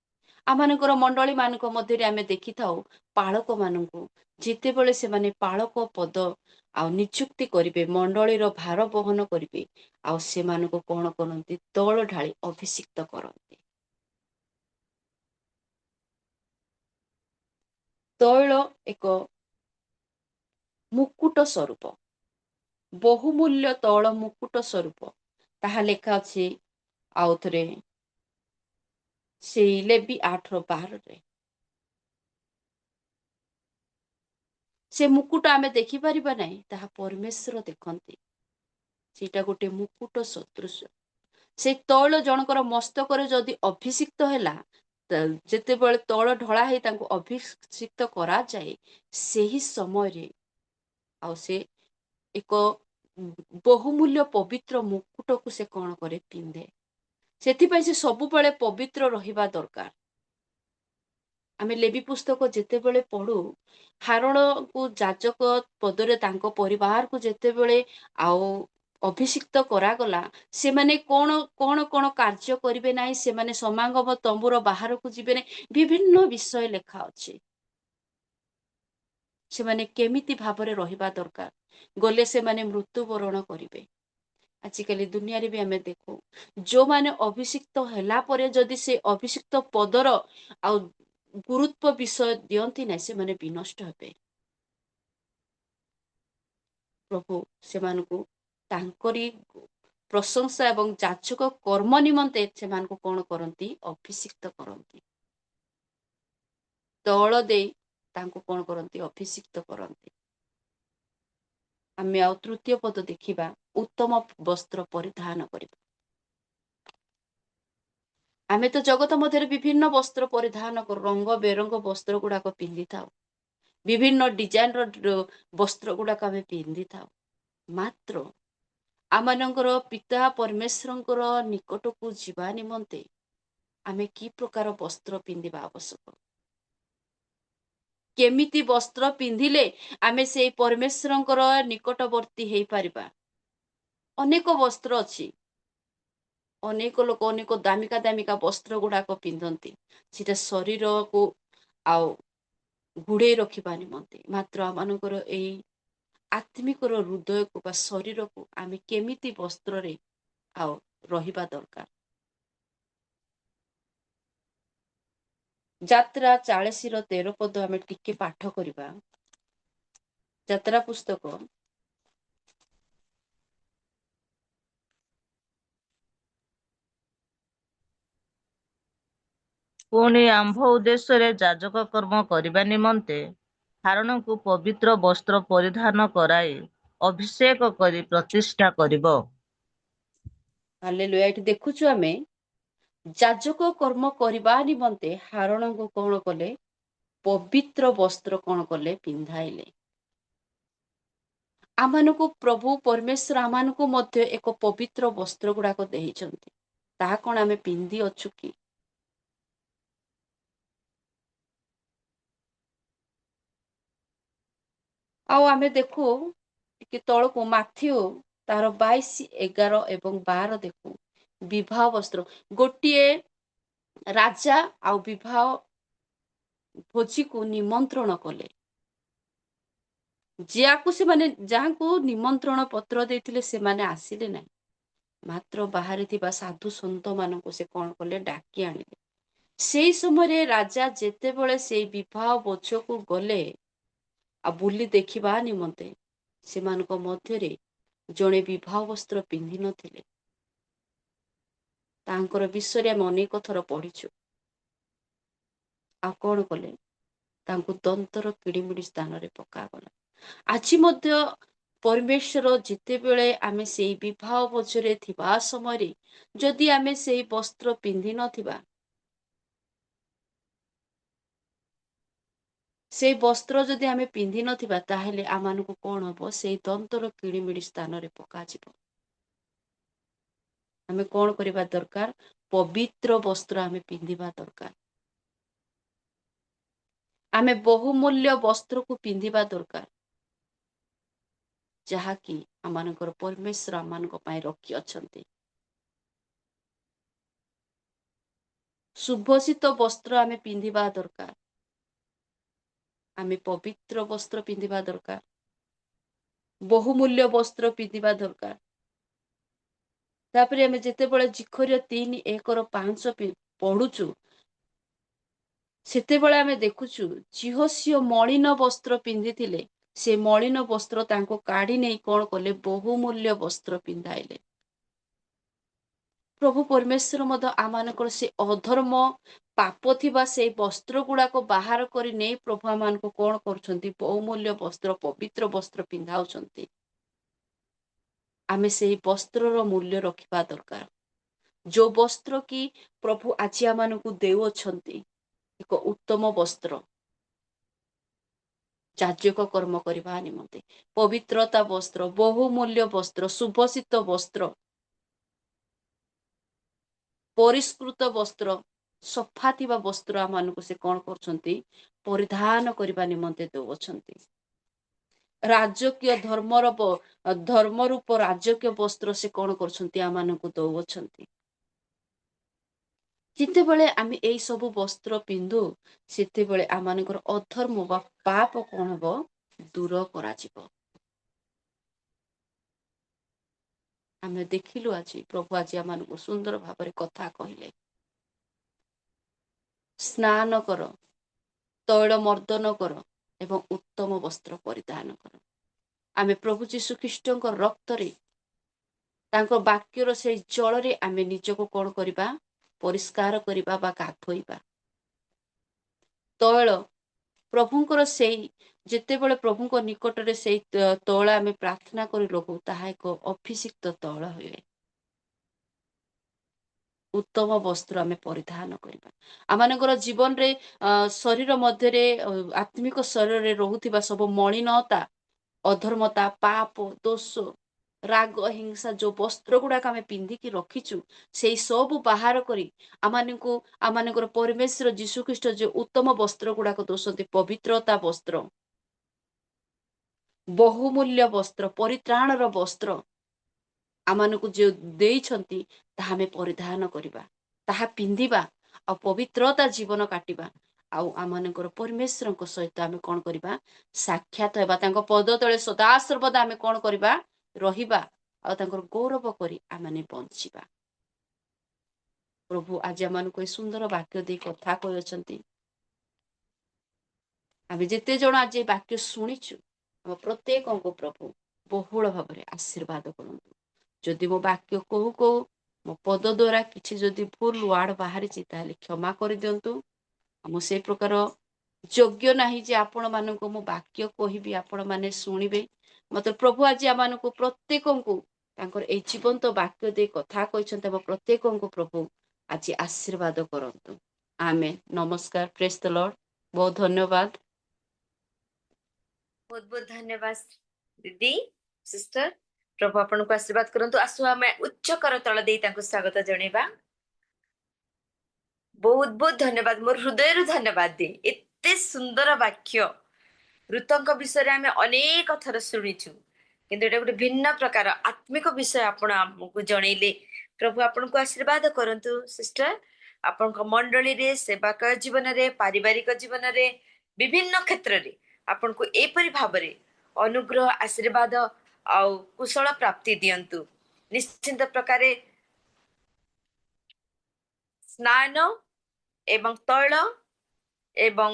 ଆମମାନଙ୍କର ମଣ୍ଡଳୀ ମାନଙ୍କ ମଧ୍ୟରେ ଆମେ ଦେଖିଥାଉ ପାଳକ ମାନଙ୍କୁ, ଯେତେବେଳେ ସେମାନେ ପାଳକ ପଦ ଆଉ ନିଯୁକ୍ତି କରିବେ, ମଣ୍ଡଳୀର ଭାର ବହନ କରିବେ, ଆଉ ସେମାନଙ୍କୁ କଣ କରନ୍ତି? ତୈଳ ଢାଳି ଅଭିଷିକ୍ତ କରନ୍ତି। ତୈଳ ଏକ ମୁକୁଟ ସ୍ୱରୂପ, ବହୁମୂଲ୍ୟ ତୈଳ ମୁକୁଟ ସ୍ୱରୂପ, ତାହା ଲେଖା ଅଛି ଆଉ ଥରେ ସେଇ ଲେବି 8:12। ସେ ମୁକୁଟ ଆମେ ଦେଖିପାରିବା ନାହିଁ, ତାହା ପରମେଶ୍ୱର ଦେଖନ୍ତି। ସେଇଟା ଗୋଟେ ମୁକୁଟ ସଦୃଶ। ସେ ତୈଳ ଜଣଙ୍କର ମସ୍ତକରେ ଯଦି ଅଭିଷିକ୍ତ ହେଲା, ଯେତେବେଳେ ତୈଳ ଢଳା ହେଇ ତାଙ୍କୁ ଅଭିଷିକ୍ତ କରାଯାଏ, ସେହି ସମୟରେ ଆଉ ସେ ଏକ ବହୁମୂଲ୍ୟ ପବିତ୍ର ମୁକୁଟକୁ ସେ କଣ କରେ? ପିନ୍ଧେ। ସେଥିପାଇଁ ସେ ସବୁବେଳେ ପବିତ୍ର ରହିବା ଦରକାର। ଆମେ ଲେବି ପୁସ୍ତକ ଯେତେବେଳେ ପଢୁ, ହାରଣକୁ ଯାଜକ ପଦରେ ତାଙ୍କ ପରିବାରକୁ ଯେତେବେଳେ ଆଉ ଅଭିଷିକ୍ତ କରାଗଲା, ସେମାନେ କଣ କଣ କଣ କାର୍ଯ୍ୟ କରିବେ ନାହିଁ, ସେମାନେ ସମାଗମ ତମ୍ବୁର ବାହାରକୁ ଯିବେ ନାହିଁ, ବିଭିନ୍ନ ବିଷୟ ଲେଖା ଅଛି। ସେମାନେ କେମିତି ଭାବରେ ରହିବା ଦରକାର, ଗଲେ ସେମାନେ ମୃତ୍ୟୁବରଣ କରିବେ। ଆଜିକାଲି ଦୁନିଆରେ ବି ଆମେ ଦେଖୁ, ଯୋଉମାନେ ଅଭିଷିକ୍ତ ହେଲା ପରେ ଯଦି ସେ ଅଭିଷିକ୍ତ ପଦର ଆଉ ଗୁରୁତ୍ୱ ବିଷୟ ଦିଅନ୍ତି ନାହିଁ, ସେମାନେ ବିନଷ୍ଟ ହେବେ। ପ୍ରଭୁ ସେମାନଙ୍କୁ ତାଙ୍କରି ପ୍ରଶଂସା ଏବଂ ଯାଜକ କର୍ମ ନିମନ୍ତେ ସେମାନଙ୍କୁ କଣ କରନ୍ତି? ଅଭିଷିକ୍ତ କରନ୍ତି। ତୈଳ ଦେଇ ତାଙ୍କୁ କଣ କରନ୍ତି? ଅଭିଷିକ୍ତ କରନ୍ତି। ଆମେ ଆଉ ତୃତୀୟ ପଦ ଦେଖିବା, ଉତ୍ତମ ବସ୍ତ୍ର ପରିଧାନ କରିବା। ଆମେ ତ ଜଗତ ମଧ୍ୟରେ ବିଭିନ୍ନ ବସ୍ତ୍ର ପରିଧାନ କରୁ, ରଙ୍ଗ ବେରଙ୍ଗ ବସ୍ତ୍ର ଗୁଡାକ ପିନ୍ଧିଥାଉ, ବିଭିନ୍ନ ଡିଜାଇନର ବସ୍ତ୍ର ଗୁଡାକ ଆମେ ପିନ୍ଧିଥାଉ। ମାତ୍ର ଆମମାନଙ୍କର ପିତା ପରମେଶ୍ୱରଙ୍କର ନିକଟକୁ ଯିବା ନିମନ୍ତେ ଆମେ କି ପ୍ରକାର ବସ୍ତ୍ର ପିନ୍ଧିବା ଆବଶ୍ୟକ? କେମିତି ବସ୍ତ୍ର ପିନ୍ଧିଲେ ଆମେ ସେଇ ପରମେଶ୍ୱରଙ୍କର ନିକଟବର୍ତ୍ତୀ ହେଇପାରିବା? ଅନେକ ବସ୍ତ୍ର ଅଛି। ଅନେକ ଲୋକ ଅନେକ ଦାମିକା ଦାମିକା ବସ୍ତ୍ର ଗୁଡାକ ପିନ୍ଧନ୍ତି, ସେଟା ଶରୀରକୁ ଆଉ ଘୋଡେଇ ରଖିବା ନିମନ୍ତେ। ମାତ୍ର ଆମମାନଙ୍କର ଏଇ ଆତ୍ମିକର ହୃଦୟକୁ ବା ଶରୀରକୁ ଆମେ କେମିତି ବସ୍ତ୍ରରେ ଆଉ ରହିବା ଦରକାର? ଯାତ୍ରା 40:13 ପଦ ଆମେ ଟିକେ ପାଠ କରିବା। ଯାତ୍ରା ପୁସ୍ତକ ପୁଣି ଆମ୍ଭ ଉଦ୍ଦେଶ୍ୟରେ ଯାଜକ କର୍ମ କରିବା ନିମନ୍ତେ ହାରଣଙ୍କୁ ପବିତ୍ର ବସ୍ତ୍ର ପରିଧାନ କରାଇ ଅଭିଷେକ କରି ପ୍ରତିଷ୍ଠା କରିବ। ହାଲେଲୁୟା। ଏଠି ଦେଖୁଛୁ ଆମେ ଯାଜକ କର୍ମ କରିବା ନିମନ୍ତେ ହାରଣଙ୍କୁ କଣ କଲେ? ପବିତ୍ର ବସ୍ତ୍ର କଣ କଲେ? ପିନ୍ଧାଇଲେ। ଆମମାନଙ୍କୁ ପ୍ରଭୁ ପରମେଶ୍ୱର ଆମମାନଙ୍କୁ ମଧ୍ୟ ଏକ ପବିତ୍ର ବସ୍ତ୍ର ଗୁଡାକ ଦେଇଛନ୍ତି। ତାହା କଣ ଆମେ ପିନ୍ଧି ଅଛୁ କି? ଆଉ ଆମେ ଦେଖୁ ଟିକେ ତଳକୁ ମାଥିଉ ତାର 22, 11 ଏବଂ 12 ଦେଖୁ ବିବାହ ବସ୍ତ୍ର। ଗୋଟିଏ ରାଜା ଆଉ ବିବାହ ଭୋଜିକୁ ନିମନ୍ତ୍ରଣ କଲେ। ଯାହାଙ୍କୁ ନିମନ୍ତ୍ରଣ ପତ୍ର ଦେଇଥିଲେ ସେମାନେ ଆସିଲେ ନାହିଁ। ମାତ୍ର ବାହାରେ ଥିବା ସାଧୁ ସନ୍ଥ ମାନଙ୍କୁ ସେ କଣ କଲେ? ଡାକି ଆଣିଲେ। ସେଇ ସମୟରେ ରାଜା ଯେତେବେଳେ ସେଇ ବିବାହ ଭୋଜକୁ ଗଲେ ଆଉ ବୁଲି ଦେଖିବା ନିମନ୍ତେ, ସେମାନଙ୍କ ମଧ୍ୟରେ ଜଣେ ବିବାହ ବସ୍ତ୍ର ପିନ୍ଧିନଥିଲେ। ତାଙ୍କର ବିଷୟରେ ଆମେ ଅନେକ ଥର ପଢିଛୁ। ଆଉ କଣ କଲେ? ତାଙ୍କୁ ଦନ୍ତର କିଡ଼ିମିଡ଼ି ସ୍ଥାନରେ ପକାଗଲା। ଆଜି ମଧ୍ୟ ପରମେଶ୍ୱର ଯେତେବେଳେ ଆମେ ସେଇ ବିବାହ ଭୋଜରେ ଥିବା ସମୟରେ ଯଦି ଆମେ ସେଇ ବସ୍ତ୍ର ପିନ୍ଧି ନଥିବା, ସେଇ ବସ୍ତ୍ର ଯଦି ଆମେ ପିନ୍ଧି ନଥିବା, ତାହେଲେ ଆମମାନଙ୍କୁ କଣ ହବ? ସେଇ ଦନ୍ତର କିଳିମିଳି ସ୍ଥାନରେ ପକାଯିବ। ଆମେ କଣ କରିବା ଦରକାର? ପବିତ୍ର ବସ୍ତ୍ର ଆମେ ପିନ୍ଧିବା ଦରକାର। ଆମେ ବହୁମୂଲ୍ୟ ବସ୍ତ୍ରକୁ ପିନ୍ଧିବା ଦରକାର, ଯାହାକି ଆମମାନଙ୍କର ପରମେଶ୍ୱର ଆମମାନଙ୍କ ପାଇଁ ରଖି ଅଛନ୍ତି। ସୁଭଷିତ ବସ୍ତ୍ର ଆମେ ପିନ୍ଧିବା ଦରକାର। ଆମେ ପବିତ୍ର ବସ୍ତ୍ର ପିନ୍ଧିବା ଦରକାର। ବହୁମୂଲ୍ୟ ବସ୍ତ୍ର ପିନ୍ଧିବା ଦରକାର। ତାପରେ ଆମେ ଯେତେବେଳେ ଜିଖର୍ୟ 3:1-5 ପଢୁଛୁ, ସେତେବେଳେ ଆମେ ଦେଖୁଛୁ ଜିହୋସିଓ ମଳିନ ବସ୍ତ୍ର ପିନ୍ଧିଥିଲେ। ସେ ମଳିନ ବସ୍ତ୍ର ତାଙ୍କୁ କାଢି ନେଇ କଣ କଲେ? ବହୁମୂଲ୍ୟ ବସ୍ତ୍ର ପିନ୍ଧାଇଲେ। ପ୍ରଭୁ ପରମେଶ୍ୱର ମଧ୍ୟ ଆମମାନଙ୍କର ସେ ଅଧର୍ମ ପାପ ଥିବା ସେଇ ବସ୍ତ୍ର ଗୁଡାକ ବାହାର କରି ନେଇ ପ୍ରଭୁ ଆମମାନଙ୍କୁ କଣ କରୁଛନ୍ତି? ବହୁମୂଲ୍ୟ ବସ୍ତ୍ର, ପବିତ୍ର ବସ୍ତ୍ର ପିନ୍ଧାଉଛନ୍ତି। ଆମେ ସେଇ ବସ୍ତ୍ରର ମୂଲ୍ୟ ରଖିବା ଦରକାର। ଯୋଉ ବସ୍ତ୍ର କି ପ୍ରଭୁ ଆଜି ଆମମାନଙ୍କୁ ଦେଉଅଛନ୍ତି, ଏକ ଉତ୍ତମ ବସ୍ତ୍ର, ଯାଜକ କର୍ମ କରିବା ନିମନ୍ତେ, ପବିତ୍ରତା ବସ୍ତ୍ର, ବହୁମୂଲ୍ୟ ବସ୍ତ୍ର, ସୁଭଷିତ ବସ୍ତ୍ର, ପରିଷ୍କୃତ ବସ୍ତ୍ର, ସଫା ଥିବା ବସ୍ତ୍ର ଆମମାନଙ୍କୁ ସେ କଣ କରୁଛନ୍ତି? ପରିଧାନ କରିବା ନିମନ୍ତେ ଦେଉଅଛନ୍ତି। ରାଜକୀୟ ଧର୍ମ ରୂପ ରାଜକୀୟ ବସ୍ତ୍ର ସେ କଣ କରୁଛନ୍ତି? ଆମମାନଙ୍କୁ ଦଉଅଛନ୍ତି। ଯେତେବେଳେ ଆମେ ଏଇ ସବୁ ବସ୍ତ୍ର ପିନ୍ଧୁ, ସେତେବେଳେ ଆମମାନଙ୍କର ଅଧର୍ମ ବା ପାପ କଣ ହବ? ଦୂର କରାଯିବ। ଆମେ ଦେଖିଲୁ ଆଜି ପ୍ରଭୁ ଆଜି ଆମମାନଙ୍କୁ ସୁନ୍ଦର ଭାବରେ କଥା କହିଲେ। ସ୍ନାନ କର, ତୈଳ ମର୍ଦ୍ଦନ କର ଏବଂ ଉତ୍ତମ ବସ୍ତ୍ର ପରିଧାନ କର। ଆମେ ପ୍ରଭୁ ଯୀଶୁ ଖ୍ରୀଷ୍ଟଙ୍କ ରକ୍ତରେ, ତାଙ୍କ ବାକ୍ୟର ସେଇ ଜଳରେ ଆମେ ନିଜକୁ କଣ କରିବା? ପରିଷ୍କାର କରିବା ବା ଗାଧୋଇବା। ତୈଳ ପ୍ରଭୁଙ୍କର ସେଇ ଯେତେବେଳେ ପ୍ରଭୁଙ୍କ ନିକଟରେ ସେଇ ତୈଳ ଆମେ ପ୍ରାର୍ଥନା କରି ରହୁ, ତାହା ଏକ ଅଭିଷିକ୍ତ ତୈଳ ହୁଏ। ଉତ୍ତମ ବସ୍ତ୍ର ଆମେ ପରିଧାନ କରିବା। ଆମମାନଙ୍କର ଜୀବନରେ ଶରୀର ମଧ୍ୟରେ, ଆତ୍ମିକ ଶରୀରରେ ରହୁଥିବା ସବୁ ମଳିନତା, ଅଧର୍ମତା, ପାପ, ଦୋଷ, ରାଗ, ହିଂସା, ଯୋଉ ବସ୍ତ୍ର ଗୁଡାକ ଆମେ ପିନ୍ଧିକି ରଖିଛୁ, ସେଇ ସବୁ ବାହାର କରି ଆମମାନଙ୍କର ପରମେଶ୍ୱର ଯୀଶୁଖ୍ରୀଷ୍ଟ ଯୋଉ ଉତ୍ତମ ବସ୍ତ୍ର ଗୁଡାକ ଦଉଛନ୍ତି, ପବିତ୍ରତା ବସ୍ତ୍ର, ବହୁମୂଲ୍ୟ ବସ୍ତ୍ର, ପରିତ୍ରାଣର ବସ୍ତ୍ର ଆମମାନଙ୍କୁ ଯୋଉ ଦେଇଛନ୍ତି, ତାହା ଆମେ ପରିଧାନ କରିବା, ତାହା ପିନ୍ଧିବା ଆଉ ପବିତ୍ରତା ଜୀବନ କାଟିବା। ଆଉ ଆମମାନଙ୍କର ପରମେଶ୍ୱରଙ୍କ ସହିତ ଆମେ କଣ କରିବା? ସାକ୍ଷାତ ହେବା। ତାଙ୍କ ପଦ ତଳେ ସଦାସର୍ବଦା ଆମେ କଣ କରିବା? ରହିବା। ଆଉ ତାଙ୍କର ଗୌରବ କରି ଆମେ ବଞ୍ଚିବା। ପ୍ରଭୁ ଆଜି ଆମମାନଙ୍କୁ ଏ ସୁନ୍ଦର ବାକ୍ୟ ଦେଇ କଥା କହିଅଛନ୍ତି। ଆମେ ଯେତେ ଜଣ ଆଜି ଏ ବାକ୍ୟ ଶୁଣିଛୁ, ଆମ ପ୍ରତ୍ୟେକଙ୍କୁ ପ୍ରଭୁ ବହୁଳ ଭାବରେ ଆଶୀର୍ବାଦ କରନ୍ତୁ। ଯଦି ମୋ ବାକ୍ୟ କହୁ କହୁ ମୋ ପଦ ଦ୍ୱାରା କିଛି ଯଦି ଭୁଲ ୱାର୍ଡ ବାହାରିଛି, ତାହେଲେ କ୍ଷମା କରିଦିଅନ୍ତୁ। ମୁଁ ସେଇ ପ୍ରକାର ଯୋଗ୍ୟ ନାହିଁ ଯେ ଆପଣ ମାନଙ୍କୁ ମୁଁ ବାକ୍ୟ କହିବି, ଆପଣ ମାନେ ଶୁଣିବେ। ମତେ ପ୍ରଭୁ ଆଜି ଆମମାନଙ୍କୁ ପ୍ରତ୍ୟେକଙ୍କୁ ତାଙ୍କର ଏଇ ଜୀବନ୍ତ ବାକ୍ୟ ଦେଇ କଥା କହିଛନ୍ତି ଆମ ପ୍ରତ୍ୟେକଙ୍କୁ ପ୍ରଭୁ ଆଜି ଆଶୀର୍ବାଦ କରନ୍ତୁ। ଆମେ ନମସ୍କାର, ପ୍ରେଜ୍ ଦ ଲର୍ଡ। ବହୁତ ଧନ୍ୟବାଦ। बहुत बहुत धन्यवाद दीदी सिस्टर। प्रभु आपनको आशीर्वाद करंतु। आसु आमे उच्च कर तळ देई तांको स्वागत जणेबा। बहुत बहुत धन्यवाद, मोर हृदयरु धन्यवाद दी। एते सुंदर वाक्य ऋतुଙ୍କ विषय आमे अनेक थर शुणिछु, किंतु एटा गोटे भिन्न प्रकार आत्मिक विषय आपण हमकु जणैले। प्रभु आपनको आशीर्वाद करंतु सिस्टर। आपनक मंडली रे, सेवक जीवन रे, पारिवारिक जीवन रे, विभिन्न क्षेत्र रे आपनको एपरि भाबरे अनुग्रह आशीर्वाद आउ कुशल प्राप्ति दियंतु। निश्चित प्रकारे स्नान एवं तैल एवं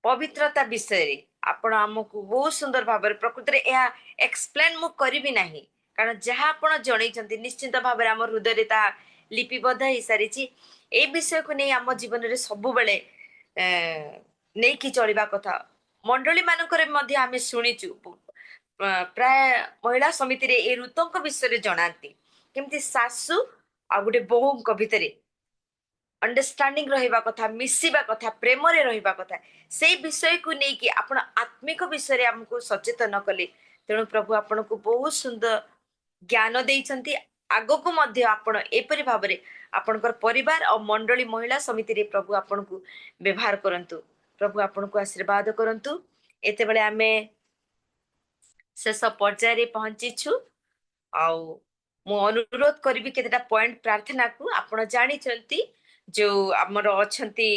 पवित्रता विषय रे आपण हमकु बहुत सुंदर भाव प्रकृति रे या एक्सप्लेन मु करिबि नाही, कारण जहाँ आपण जणैछंती निश्चित भाव आम हृदय रे ता लिपिबद्ध हो सारी। ए विषय को नहीं आम जीवन रे सबु बेले नहीं कि चलिबा कथा। मंडली मानकरे मध्ये आमे सुनिचु प्राय महिला समिति रे ए ऋतुଙ୍କ विषय रे जणांती केमती सासु आ गुटे बोहूଙ୍କ भितरे अंडरस्टैंडिंग रहिबा कथा, मिसिबा कथा, प्रेम रे रहिबा कथा। से विषय को नहीं कि आपण आत्मिक विषय रे हमको सचेतन कले। तेणु प्रभु आपनको बहुत सुंदर ज्ञान देइछंती। आगो को मध्य आपण एपरि भाबरे आपणकर परिवार और मंडली महिला समिति रे प्रभु आपनको व्यवहार करंतु। प्रभु आपनको आशीर्वाद करंतु। एते बेले आमे शेष पर्याय रे पहुंचीछु। आउ मु अनुरोध करिबि केतेटा पॉइंट प्रार्थना को आपण जानि चंती जो हमर अछंती